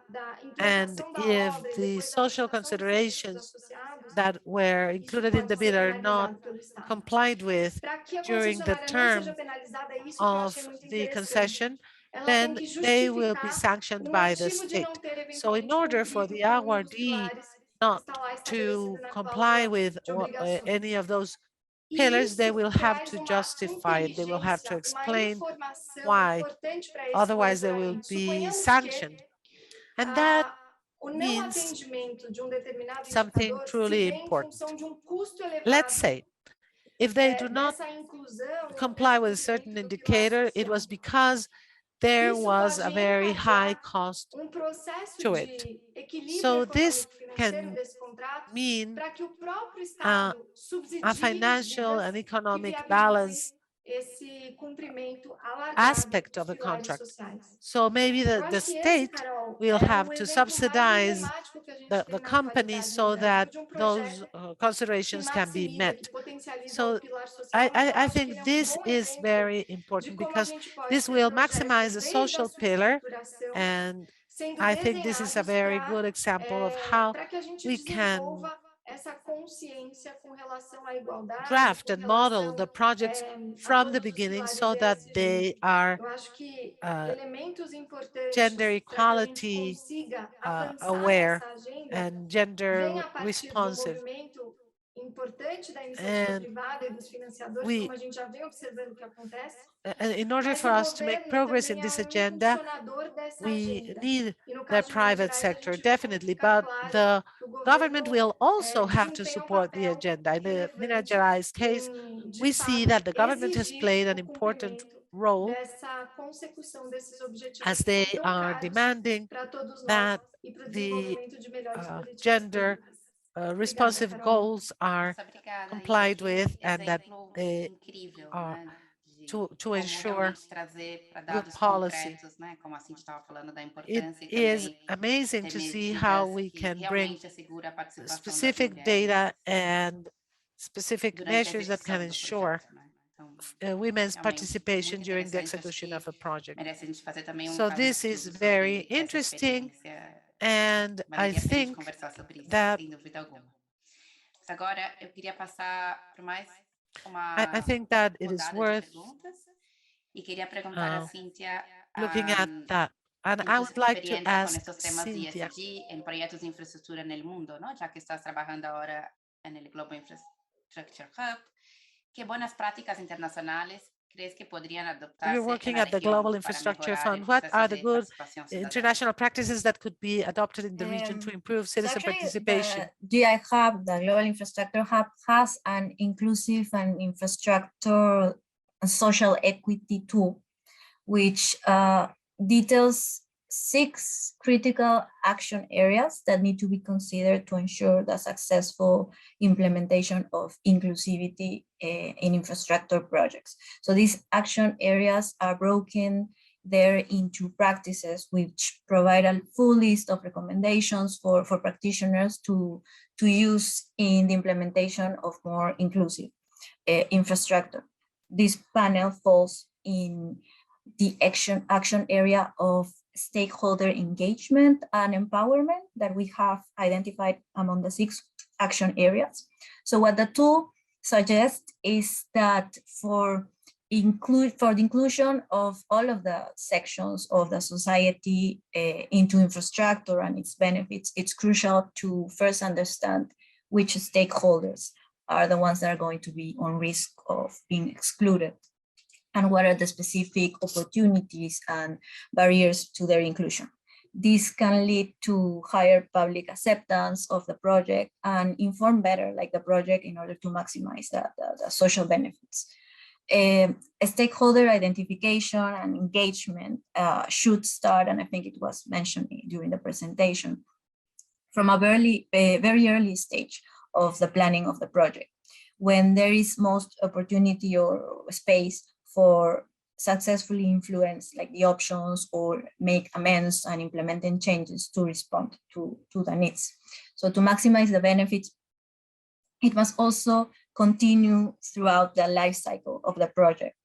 da And implantação da if obra e the depois da social prestação dos serviços considerations associados, that were isso included in the pode ser bid are not penalizado pelo Estado. complied with Para que a during the concessionária não seja term penalizada, é isso que eu achei of muito the interessante. concession, Ela tem then que they will be justificar sanctioned by the motivo de não state. ter So in eventualmente order for the cumprido com um dos awardee pilares que not está lá to estabelecido na comply cláusula with de obrigações. any of those E pillars, they isso will have traz to uma justify it. They will have to inteligência, uma explain informação why. importante para esse Otherwise, they will monitoramento. be Suponhamos sanctioned. que And that o não means atendimento de determinado something indicador se truly dê em important. função de custo elevado. Let's say, if they do not dessa inclusão, comply with a certain indicator, it was because there Isso was pode a very high encadear cost processo to de it. equilíbrio So this econômico-financeiro can desse contrato mean para que o próprio Estado a subsidie financial medidas and que economic viabilizem balance esse cumprimento alargado aspect dos of the pilares contract. sociais. So maybe Eu the acho que esse, state Carol, will é have o to exemplo mais subsidize emblemático que a gente the tem na company atualidade no so Brasil that de those projeto que considerations can be maximiza, met. que potencializa So o pilar social. Então, eu I acho que think ele é this bom is exemplo very de important como a because gente pode this ter will projetos maximize the desde a social sua pillar, estruturação and sendo I think this is a desenhados very good example of how para que a gente we can desenvolva essa consciência com relação à igualdade, draft com and model relação the projects a from the todos os beginning pilares so that ESG. they are Eu acho que uh, elementos importantes gender para que a gente equality consiga avançar aware nessa agenda and gender vem a partir do responsive. movimento importante da iniciativa And privada e dos financiadores, we, como a gente já vem observando o que acontece. in order Mas for o us to make governo progress in também this é agenda, impulsionador dessa we agenda. need E no the caso de Minas private Gerais, a sector, gente vê como definitely, fica but claro the que o government governo will also have to desempenha support the papel agenda. In the Minas relevante Gerais case, de we see fato, that the government has exigir played an o important cumprimento role dessa consecução desses objetivos as que they são tão are caros demanding para todos nós that e para o the desenvolvimento de melhores políticas gender públicas. responsive Carol. goals are Nossa, obrigada, complied Isa. with Que and that exemplo they incrível, are né? De to como ensure realmente trazer para good dados policy. concretos, né? Como a Cintia estava falando da It importância e is também amazing ter to see how medidas we que can bring realmente assegura a participação das specific mulheres data and specific durante a measures that can execução do ensure projeto, né? Então, women's realmente, participation muito during the interessante. Acho execution que of a project. merece a gente fazer também So caso de this is estudo very sobre essa interesting, experiência. and I Valeria a pena a gente think conversar sobre isso, that sem dúvida alguma. Mas agora eu queria passar para mais I think that it is rodada de worth perguntas e queria perguntar a Cíntia looking at that. And I would like to experiencia con ask estos temas de Cynthia, ESG en proyectos de infraestructura en el mundo, ¿no? Ya que estás trabajando ahora en el Global Infrastructure Hub, ¿qué buenas prácticas internacionales crees que podrían adoptarse you're en working la at the región Global para Infrastructure mejorar el Fund. What proceso are the de good participación ciudadana? international practices that could be adopted in the region to improve citizen Actually, participation? the GI Hub, the Global Infrastructure Hub, has an inclusive and infrastructure and social equity tool, which details 6 critical action areas that need to be considered to ensure the successful implementation of inclusivity in infrastructure projects. So these action areas are broken there into practices which provide a full list of recommendations for practitioners to use in the implementation of more inclusive infrastructure. This panel falls in the action area of stakeholder engagement and empowerment that we have identified among the 6 action areas. So what the tool suggests is that for the inclusion of all of the sections of the society into infrastructure and its benefits, it's crucial to first understand which stakeholders are the ones that are going to be on risk of being excluded. and what are the specific opportunities and barriers to their inclusion. This can lead to higher public acceptance of the project and inform better like the project in order to maximize the social benefits. Stakeholder identification and engagement should start, and I think it was mentioned during the presentation, from a very early stage of the planning of the project, when there is most opportunity or space for successfully influence like the options or make amends and implementing changes to respond to the needs. So to maximize the benefits, it must also continue throughout the life cycle of the project,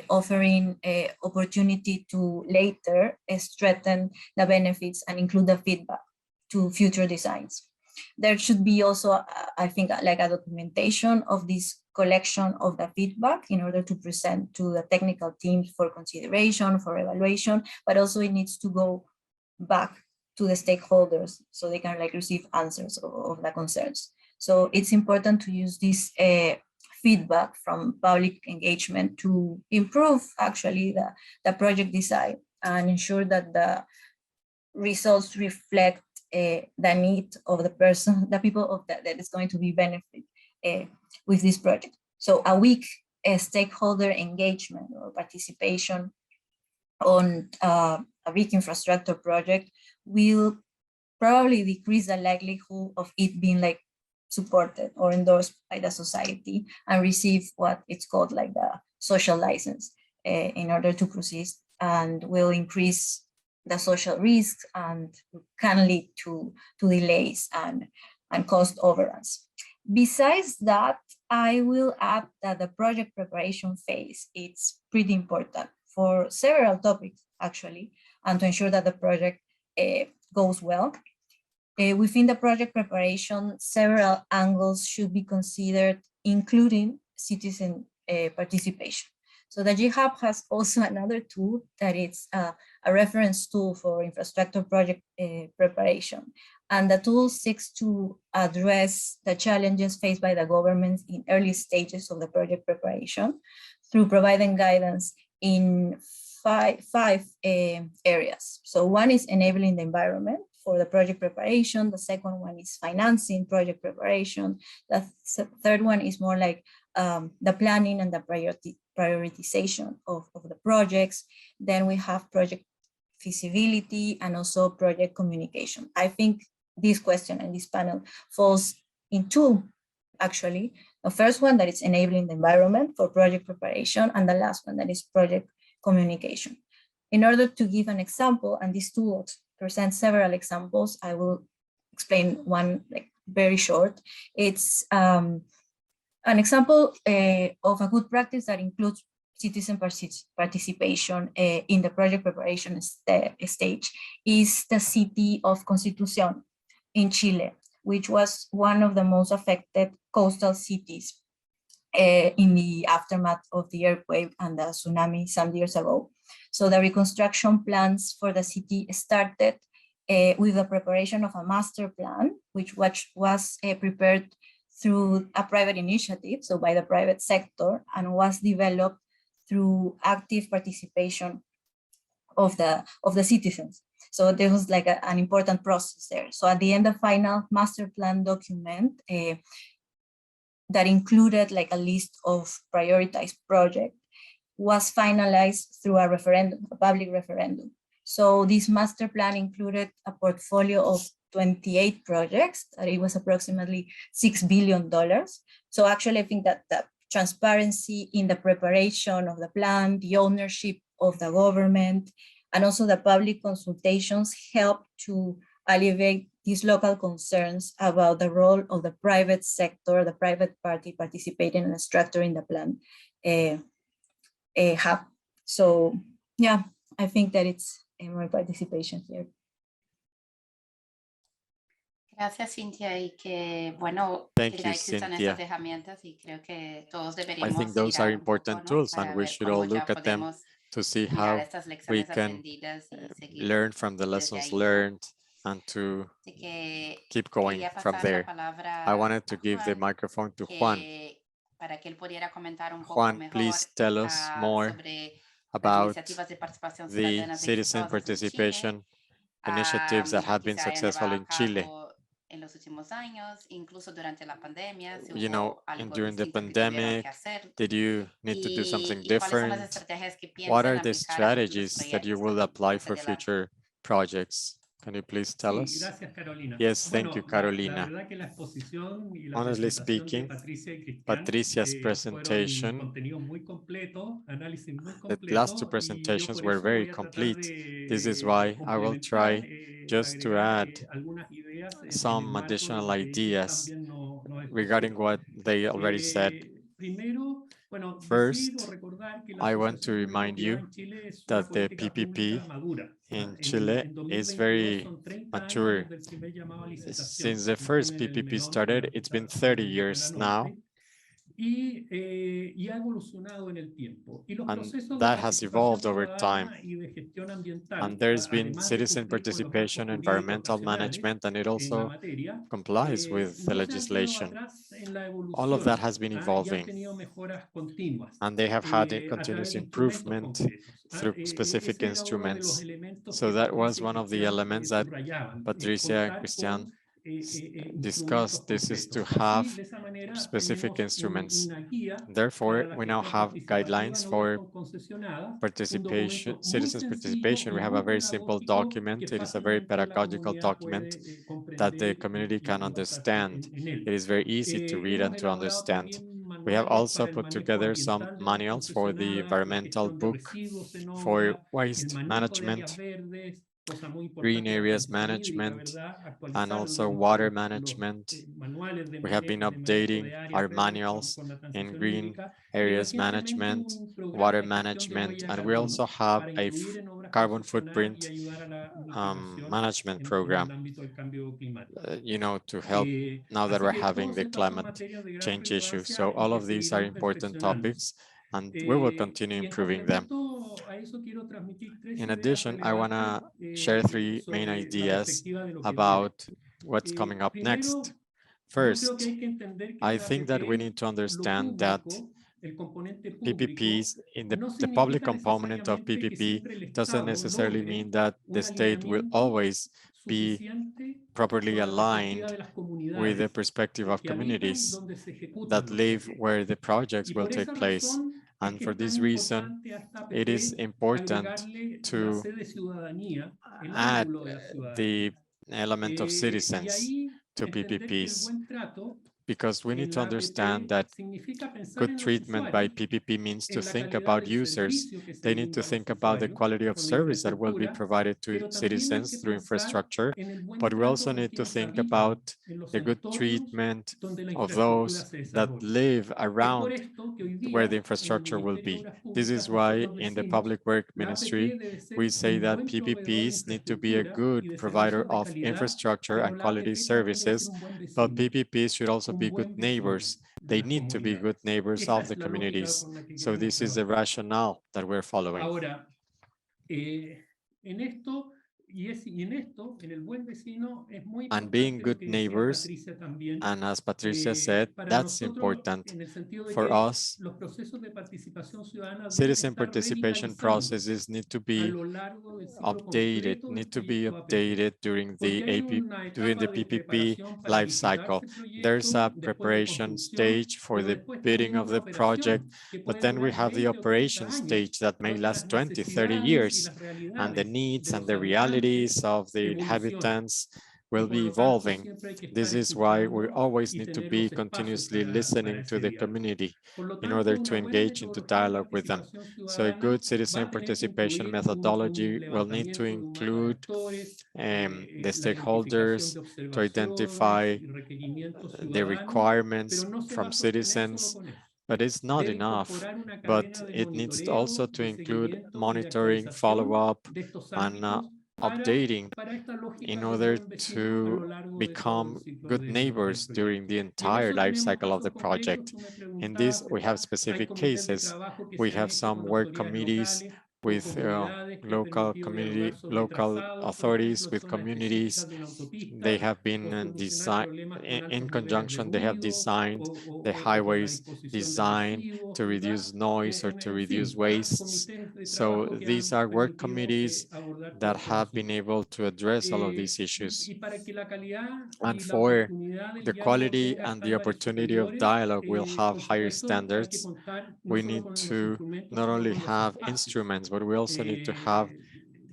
offering an opportunity to later strengthen the benefits and include the feedback to future designs. There should be also, I think, like a documentation of this collection of the feedback in order to present to the technical teams for consideration, for evaluation, but also it needs to go back to the stakeholders so they can like receive answers of the concerns. So it's important to use this feedback from public engagement to improve actually the project design and ensure that the results reflect the need of the person, the people of that is going to be benefit with this project. So a weak stakeholder engagement or participation on a big infrastructure project will probably decrease the likelihood of it being like supported or endorsed by the society and receive what it's called like the social license in order to proceed, and will increase the social risks and can lead to delays and cost overruns. Besides that, I will add that the project preparation phase is pretty important for several topics actually, and to ensure that the project goes well. Within the project preparation, several angles should be considered, including citizen participation. So the GHub has also another tool that is a reference tool for infrastructure project preparation. And the tool seeks to address the challenges faced by the government in early stages of the project preparation through providing guidance in five areas. So one is enabling the environment for the project preparation. The second one is financing project preparation. The third one is more like the planning and the prioritization of the projects. Then we have project feasibility and also project communication. I think this question and this panel falls in two, actually. The first one that is enabling the environment for project preparation, and the last one that is project communication. In order to give an example, and these tools present several examples, I will explain one like very short. It's an example of a good practice that includes citizen participation in the project preparation stage is the city of Constitución in Chile, which was one of the most affected coastal cities in the aftermath of the earthquake and the tsunami some years ago. So the reconstruction plans for the city started with the preparation of a master plan, which was prepared through a private initiative, so by the private sector, and was developed through active participation of the citizens. So there was like an important process there. So at the end, the final master plan document that included like a list of prioritized projects was finalized through a referendum, a public referendum. So this master plan included a portfolio of 28 projects, that it was approximately $6 billion. So actually I think that the transparency in the preparation of the plan, the ownership of the government, and also the public consultations helped to alleviate these local concerns about the role of the private sector, the private party participating in structuring the plan. So yeah, I think that it's more participation here. Gracias, Cintia, y que bueno, Thank que you, existan Cynthia. estas herramientas y creo que todos I deberíamos think those are mirar un poco, important ¿no? tools, Para and we ver should cómo all ya look at them podemos to see mirar how estas we lecciones can aprendidas y seguir learn from the desde lessons ahí, ¿no? learned and to Así que keep going quería from pasar la there. palabra I wanted a to give the Juan, microphone to Juan, que para que él pudiera comentar un poco Juan, mejor please tell us more sobre las about iniciativas de participación the ciudadanas citizen exitosas en Chile, participation initiatives that have que been se hayan successful llevado in a Chile. cabo en los últimos años, incluso durante la pandemia, si You know, hubo algo during the distinto que tuvieron que pandemic, hacer, did you need to do something y cuáles son las different? estrategias que What piensan are the aplicar a futuros strategies that you proyectos. will También apply me for gustaría la future projects? Can you please tell Sí, us? gracias, Carolina. Yes, thank you, Bueno, la Carolina. verdad que la exposición y la Honestly presentación de speaking, Patricia y Cristian Patricia's fueron presentation, contenidos muy completos, análisis muy the last two completos, y yo presentations por were eso very voy a tratar complete. This is de why I will complementar, try just to agregar add algunas ideas en el some marco de additional lo que ellos ideas también nos regarding expusieron. what they already said. Primero, bueno, decir o First, recordar que la I want to asociación remind público-privada you en Chile es una that the política pública PPP madura. O sea, in Chile en is 2022 very son 30 años mature. desde el primer llamado a licitación, Since the según first ponen el PPP melón que started, nos it's been está 30 poniendo acá en la years now, norte, y ha evolucionado en el tiempo. Y los and procesos de that has participación evolved over time. ciudadana y de gestión ambiental, And there's been además de citizen cumplir con los marcos participation, jurídicos environmental nacionales management, and it en la also materia, complies with the no se han quedado legislation. atrás en la All of that evolución, has been y han evolving, tenido mejoras continuas and they have had a a través continuous de instrumentos improvement concretos. through specific Ese era uno de los instruments. elementos So que that was Patricia y one of the Cristian elements that subrayaban, Patricia and contar Christian con instrumentos discussed. This is to concretos. have Así, de esa manera, specific tenemos instruments. una guía para Therefore, la we now gestión have participativa guidelines en obras for con concesionadas, un participation, documento muy citizens sencillo participation. y We have muy a very simple pedagógico que document. It is a very fácilmente la pedagogical comunidad document puede that the comprender community can y basarse understand. en él. It is very easy to read Hemos and to elaborado understand. también We have manuales also para el put manejo together some ambiental de las manuals for the concesionadas, la environmental gestión de book residuos en for obra, el waste manejo de áreas management, verdes, cosa muy green importante, la areas transición hídrica, management, ¿verdad? and Actualizar also water los management. manuales We have been de manejo updating de áreas our verdes manuals con la in transición green hídrica, y areas recientemente management, un programa water de gestión de management, huella de and we also carbono have para a incluir en obras carbon concesionadas y footprint ayudar a la mitigación management en el program, ámbito del cambio climático. to help now that Así we're que having todas the estas son climate materias de gran change issue. relevancia So en all que of these are seguiremos important perfeccionándonos. topics, and we will continue Y en improving them. complemento a eso quiero transmitir tres In ideas addition, I want relevantes to share three main sobre la ideas perspectiva de lo que viene. about what's coming up next. Primero, yo creo que First, hay que entender que I en think that we APP need to lo understand that público, el componente público, PPPs in no the public significa component of necesariamente que PPP siempre el doesn't Estado necessarily logre mean that un the state will alineamiento always be suficiente properly con la perspectiva aligned de las with the comunidades perspective of que habitan communities donde se ejecutan that los live proyectos. where the projects Y will por take esa place. razón es And que for es tan this reason, importante a esta it is APP important agregarle la to sede ciudadanía, el add ángulo de la the ciudadanía. element of Y citizens ahí to entender que el PPPs, buen trato because we need en to la understand APP that significa pensar good en los treatment by usuarios, PPP means to en la think calidad about del users. servicio que se They need to brinda a los think about the usuarios quality of con la service that will be infraestructura, provided to pero también hay que citizens through pensar infrastructure, en el buen but we trato also con need to quienes think about habitan en los the good entornos treatment donde la of infraestructura those se that desarrolla. live Es por around esto que hoy where the día en el infrastructure will Ministerio de be. Obras This is Públicas why nosotros in the decimos Public Work la Ministry, APP debe ser we say un that buen proveedor de PPPs need to be a infraestructura y good de provider servicios de of calidad, infrastructure pero and la quality APP también debe ser services, un buen but vecino, PPPs should also un be good buen vecino neighbors. de They las need to be good comunidades. neighbors Esa of es the la lógica communities. con la que So queremos this is the trabajar. rationale that we're following. Ahora, en esto, en el buen vecino, es muy And being importante lo good que decía neighbors, Patricia también, and as Patricia said, para that's nosotros, important en el sentido de for que us. los procesos de participación ciudadana deben Citizen estar participation revitalizando processes need to a be lo largo del ciclo updated, completo del need to be proyecto APP. updated during Porque the hay AP, una during etapa the de PPP preparación para life licitar cycle. ese There's proyecto, a después de preparation construcción, stage for pero the después bidding también of una the project, operación que but puede then we durar have the 20 o 30 operation años, stage that may cuando last las 20, 30 necesidades y years, las and the realidades needs de and los the habitantes realities of the evolucionan. inhabitants Y will por be lo tanto evolving. siempre hay que This estar is why we escuchando always y need to tener be los espacios continuously para listening to ese the diálogo. community Por lo in tanto, order una to buena engage into metodología de dialogue with them. participación So a ciudadana good va citizen a tener que participation incluir un methodology will need to levantamiento de un mapa de include actores, the la identificación stakeholders de to observaciones identify y requerimientos the ciudadanos, requirements pero no se va from a sostener solo citizens, con eso. but it's not Debe enough. incorporar una But cadena de it needs also monitoreo, to de include seguimiento y de monitoring, actualización follow-up, de estos and ámbitos updating para esta in lógica del order buen vecino a to lo largo de todo el become ciclo good del neighbors during proyecto. the Y en entire eso life tenemos cycle of casos the concretos, project. tú me In this, preguntabas, we have ¿verdad? Hay specific comités de cases. trabajo que We se han have hecho some con work autoridades committees locales con with comunidades que ha local permitido community, dialogar sobre local trazados, por authorities, ejemplo, with zonas communities. específicas de una autopista, They have been o solucionar designed problemas con in altos niveles de conjunction. They have ruido, designed the o por la highways disposición de designed residuos, to ¿verdad? reduce noise or to En reduce fin, wastes. comités de So trabajo que these han are work permitido committees abordar that todos estos have been asuntos. able to address all of these Y issues. para que la calidad And y la for oportunidad del the diálogo quality tenga and the estándares opportunity of superiores, dialogue will have a higher eso hay que standards, contar no we solo need con los to instrumentos, not sino only con los have espacios, instruments, but we also need to have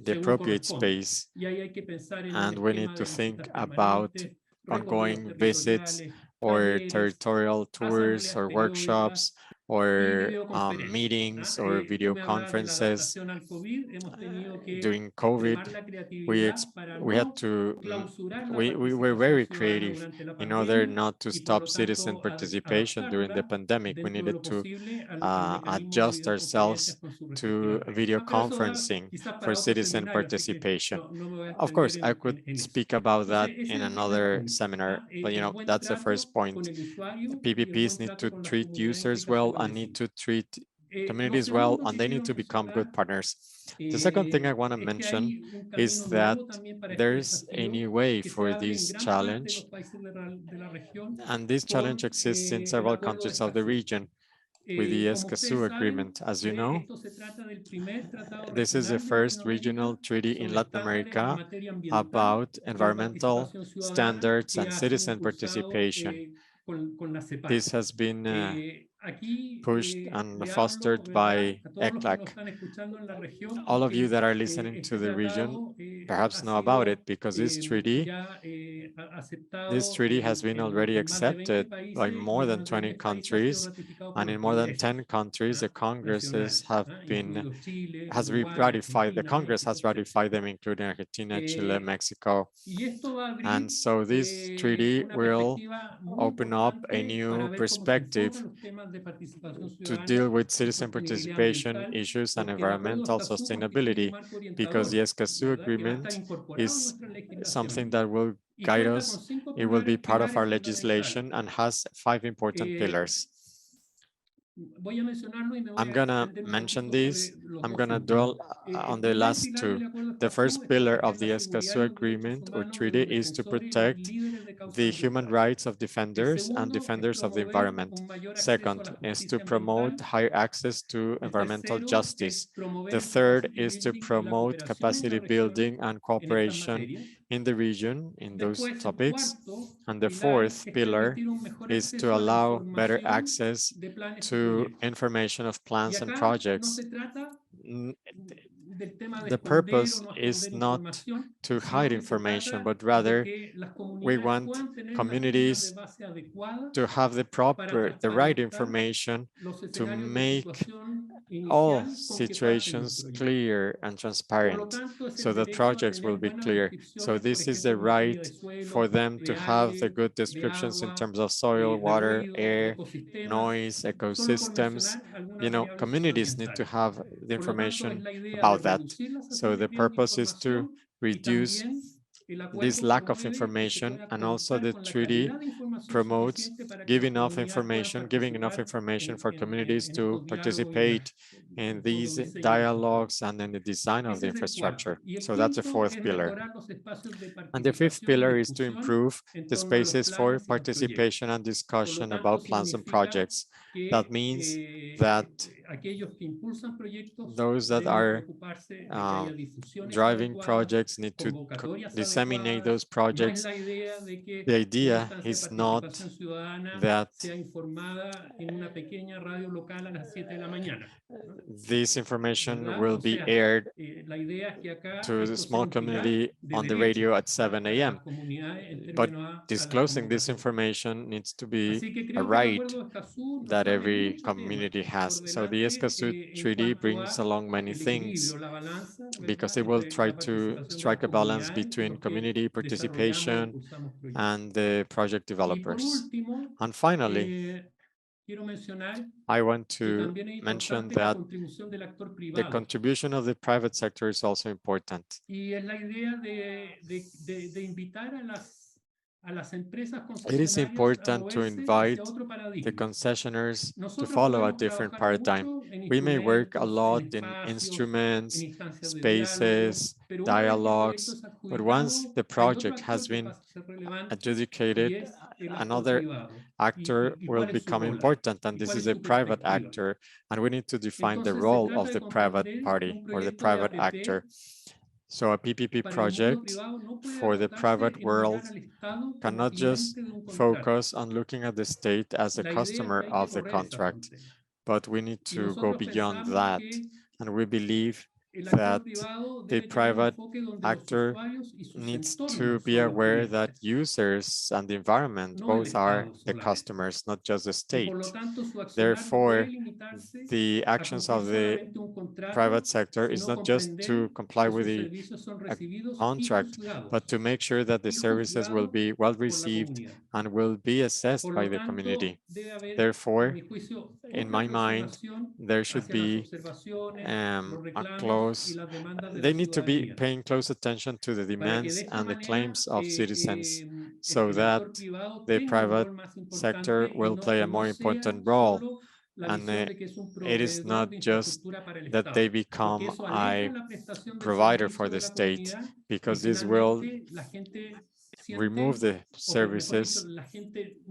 the según appropriate corresponda. space. Y ahí hay que pensar en un And we need esquema to de think visitas about permanentes, recorridos ongoing visits territoriales, or talleres, territorial tours asambleas or periódicas workshops y or videoconferencias. meetings or Tú video me hablabas de la conferences. adaptación al COVID, hemos tenido que During COVID, extremar la we creatividad para we had no to clausurar la we were participación very ciudadana creative durante la in order pandemia not to y por stop lo citizen tanto participation during the adaptarla pandemic. We dentro de needed lo to posible al mecanismo de adjust ourselves videoconferencias con sus to respectivas reglas. video Pero eso da conferencing quizás for para otro citizen seminario, así que participation. no me voy a Of extender course, I could en eso. speak about that Entonces, ese in es el primer another punto. seminar, but El buen that's the first trato point. con el usuario y el PPPs buen need trato to con las treat comunidades users well and need implicaciones to treat Lo communities well, segundo and que they need quiero to become good mencionar partners. The second thing I want to es que mention hay un is camino that nuevo también para este there's a new desafío way que se for abre en this gran parte de challenge, los países de la región and this challenge con exists in el several acuerdo de countries of the Escazú. region with the Como ustedes Escazú saben, agreement. As you know, esto se trata del primer tratado this is the regional de first regional Latinoamérica treaty in sobre Latin estándares en America materia ambiental about y de environmental participación ciudadana standards que and ha sido citizen impulsado participation. con la This CEPAL. has been Aquí pushed and le hablo, fostered ¿verdad?, by a todos los que nos ECLAC. están escuchando en la región, All of you porque that are listening to este the region tratado perhaps ha know about it, sido because this treaty ya This aceptado treaty has been already en más de 20 accepted by países y more en than más de 20 10 países ha sido countries, ratificado por and los in more than 10 congresos countries, the congresses nacionales, have been incluidos Chile, has Uruguay, ratified. The Argentina, Congress México, has etc. ratified them, including Argentina, Chile, Mexico, Y esto va a and abrir so this treaty una will perspectiva muy open up a importante para new ver cómo se enfocan perspective los temas de participación to ciudadana deal with y citizen sostenibilidad participation ambiental, issues and porque el Acuerdo de environmental Escazú constituye un sustainability, marco because the orientador, Escazú ¿verdad?, que va a estar agreement incorporado en is nuestra something legislación that will y guide cuenta con us. 5 It will be part of pilares our fundamentales. legislation and has 5 important pillars. Voy a mencionarlo y me voy I'm a gonna extender un mention poquito sobre these. los I'm dos gonna últimos. dwell El on the primer last pilar del two. Acuerdo de The Escazú first es pillar of proteger the la seguridad y Escazú los derechos agreement or humanos de treaty los is to defensores y los protect líderes de causas the human ambientales. rights of El defenders and segundo es defenders of the promover environment. un mayor acceso a Second la is to justicia promote ambiental. higher access to El environmental tercero justice. es promover The el third capacity is to building y la promote cooperación en la capacity región building and en estas cooperation materias. in the region in those Después, el topics. cuarto And the pilar fourth es pillar permitir un mejor is to acceso a la allow better información access de planes y to proyectos. information of Y plans and acá no projects. se trata del tema de The esconder o purpose no is esconder not información, to sino hide que se information, trata but de rather que las we comunidades want puedan tener las cifras de communities base adecuadas to have para the right transparentar information los to escenarios de make situación all inicial con que parten los situations proyectos. clear and Por lo transparent, tanto, es so el that derecho a projects will tener be buenas clear. So descripciones, por this is the ejemplo, en materia de right for suelo, them to de have the aire, good de descriptions in agua, terms of soil, de water, ruido, de air, ecosistemas, noise, solo por ecosystems. mencionar algunas You know, variables communities need to socioambientales. have the Por lo tanto, es information la idea de about that. reducir las So the asimetrías de purpose is to información y reduce también el this acuerdo lack of promueve que se information, pueda and also contar the con la treaty calidad de información promotes suficiente para que las giving enough comunidades puedan information, participar for communities en to estos diálogos y participate in en todos los these diseños de estos dialogues proyectos. and in the design of the Ese es el infrastructure. cuarto. Y el So that's the quinto fourth es pillar. mejorar los espacios de And the fifth participación y pillar is to discusión improve en the torno a los spaces for planes y los proyectos. participation and Por lo discussion tanto, about plans and significa projects. That que means that aquellos que impulsan proyectos those that deben are preocuparse de que haya difusiones driving adecuadas, projects need to convocatorias disseminate those adecuadas. No es projects. la idea de que The una idea instancia de is not participación ciudadana that sea informada en una pequeña radio local a las 7 de la mañana, ¿no? this information ¿Verdad? will O be sea, aired la idea es que acá to the esto sea small un pilar community de on the derechos radio at 7 para las a.m. comunidades en But términos a las disclosing this convocatorias. information needs to be Así que a creo que el right acuerdo de Escazú nos that abre every muchos temas community has. por So the delante Escazú en Treaty cuanto brings a along many el things, equilibrio, la balanza, because ¿verdad?, it will entre try la to participación de las strike a balance comunidades y between los que community desarrollamos o participation impulsamos proyectos. and the project Y por developers. último, And finally, quiero mencionar I want que to también es mention importante la that contribución del actor the privado. contribution of the private sector is also important. Y es la idea de invitar It is important to invite the concessionaires to follow a different paradigm. We may work a lot in instruments, spaces, dialogues, but once the project has been adjudicated, another actor will become important, and this is a private actor, and we need to define the role of the private party or the private actor. So a PPP project for the private world cannot just focus on looking at the state as the customer of the contract, but we need to go beyond that. And we believe that the private actor needs to be aware that users and the environment both are the customers, not just the state. Therefore, the actions of the private sector is not just to comply with the contract, but to make sure that the services will be well received and will be assessed by the community. Therefore, in my mind, there should be they need to be paying close attention to the demands and the claims of citizens so that the private sector will play a more important role. And it is not just that they become a provider for the state, because this will remove the services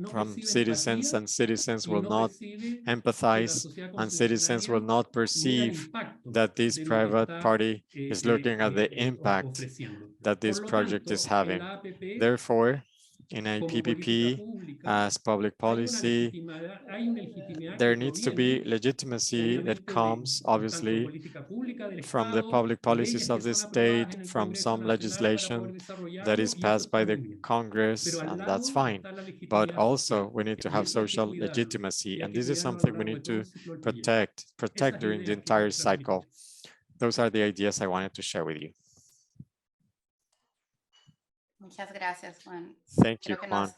from citizens, and citizens will not empathize, and citizens will not perceive that this private party is looking at the impact that this project is having. Therefore, in a PPP as public policy, there needs to be legitimacy that comes obviously from the public policies of the state, from some legislation that is passed by the Congress, and that's fine. But also we need to have social legitimacy, and this is something we need to protect during the entire cycle. Those are the ideas I wanted to share with you. Muchas gracias, Juan. Thank you, Juan.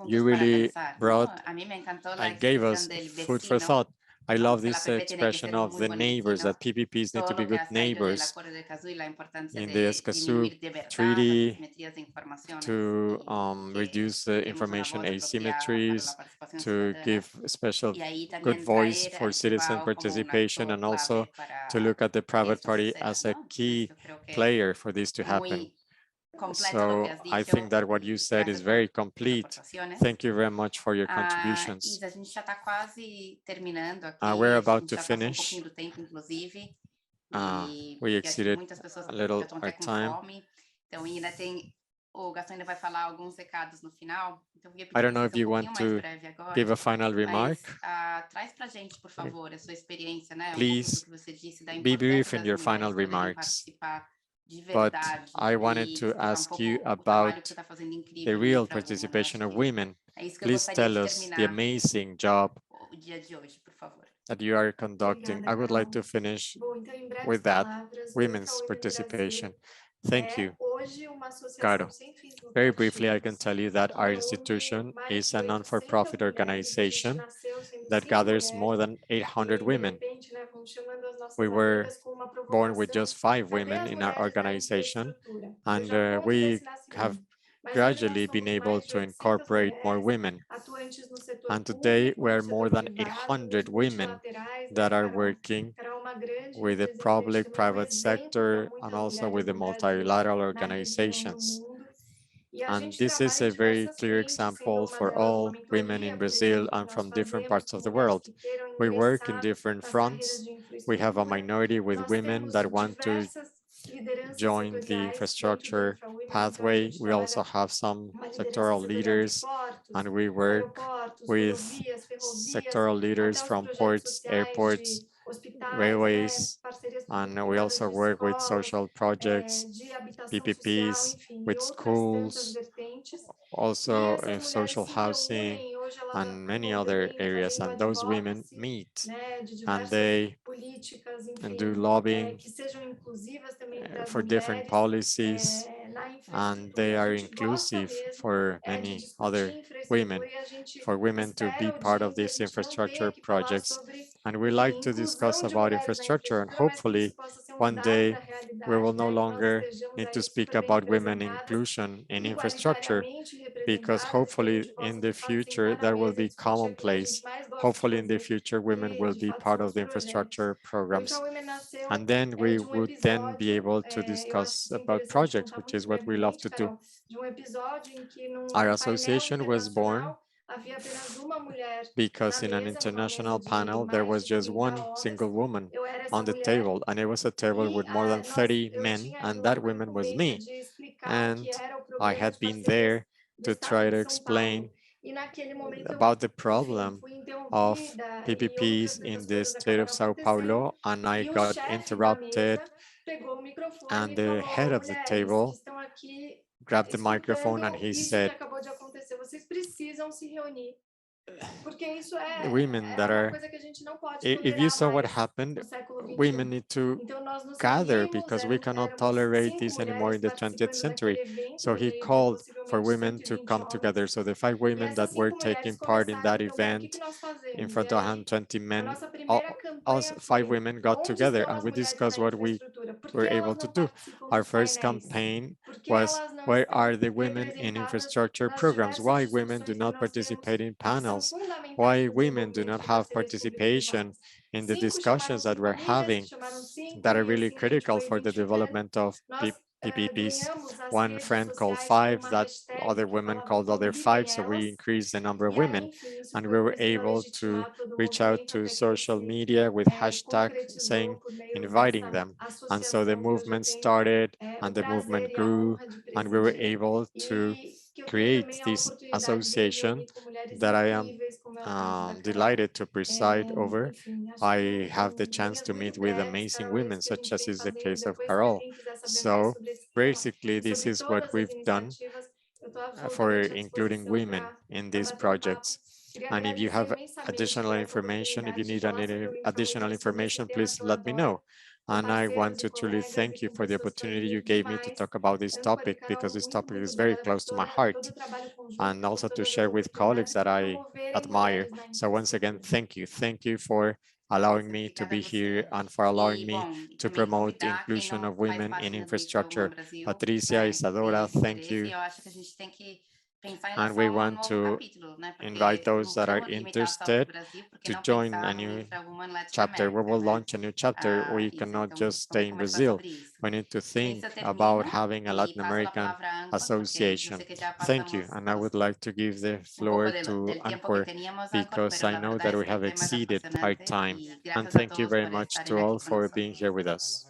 You really brought and gave us food for thought. I love this expression of the neighbors, that PPPs need to be good neighbors. In the Escazú Treaty, to reduce the information asymmetries, to give special good voice for citizen participation, and also to look at the private party as a key player for this to happen. So I think that what you said is very complete. Thank you very much for your contributions. We're about to finish. We exceeded a little our time. I don't know if you want to give a final remark. Please be brief in your final remarks. But I wanted to ask you about the real participation of women. Please tell us the amazing job that you are conducting. I would like to finish with that, women's participation. Thank you, Caro. Very briefly, I can tell you that our institution is a non-for-profit organization that gathers more than 800 women. We were born with just 5 women in our organization, and we have gradually been able to incorporate more women. And today we're more than 800 women that are working with the public, private sector, and also with the multilateral organizations. And this is a very clear example for all women in Brazil and from different parts of the world. We work in different fronts. We have a minority with women that want to join the infrastructure pathway. We also have some sectoral leaders, and we work with sectoral leaders from ports, airports, railways, and we also work with social projects, PPPs, with schools, also social housing, and many other areas. And those women meet and they do lobbying for different policies, and they are inclusive for many other women, for women to be part of these infrastructure projects. And we like to discuss about infrastructure, and hopefully one day we will no longer need to speak about women inclusion in infrastructure, because hopefully in the future that will be commonplace. Hopefully in the future women will be part of the infrastructure programs. And then we would then be able to discuss about projects, which is what we love to do. Our association was born because in an international panel, there was just one single woman on the table, and it was a table with more than 30 men, and that woman was me. And I had been there to try to explain about the problem of PPPs in the state of Sao Paulo, and I got interrupted, and the head of the table grabbed the microphone and he said, women that are, if you saw what happened, women need to gather because we cannot tolerate this anymore in the 20th century. So he called for women to come together. So the 5 women that were taking part in that event in front of 120 men, us 5 women got together and we discussed what we were able to do. Our first campaign was, where are the women in infrastructure programs? Why women do not participate in panels? Why women do not have participation in the discussions that we're having that are really critical for the development of PPPs. One friend called 5, that other women called other 5, so we increased the number of women, and we were able to reach out to social media with hashtag saying, inviting them. And so the movement started and the movement grew, and we were able to create this association that I am delighted to preside over. I have the chance to meet with amazing women, such as is the case of Carol. So basically, this is what we've done for including women in these projects. And if you have additional information, if you need any additional information, please let me know. And I want to truly thank you for the opportunity you gave me to talk about this topic, because this topic is very close to my heart, and also to share with colleagues that I admire. So once again, thank you. Thank you for allowing me to be here and for allowing me to promote the inclusion of women in infrastructure. Patricia, Isadora, thank you. And we want to invite those that are interested to join a new chapter. We will launch a new chapter. We cannot just stay in Brazil. We need to think about having a Latin American association. Thank you. And I would like to give the floor to Ankur, because I know that we have exceeded our time. And thank you very much to all for being here with us.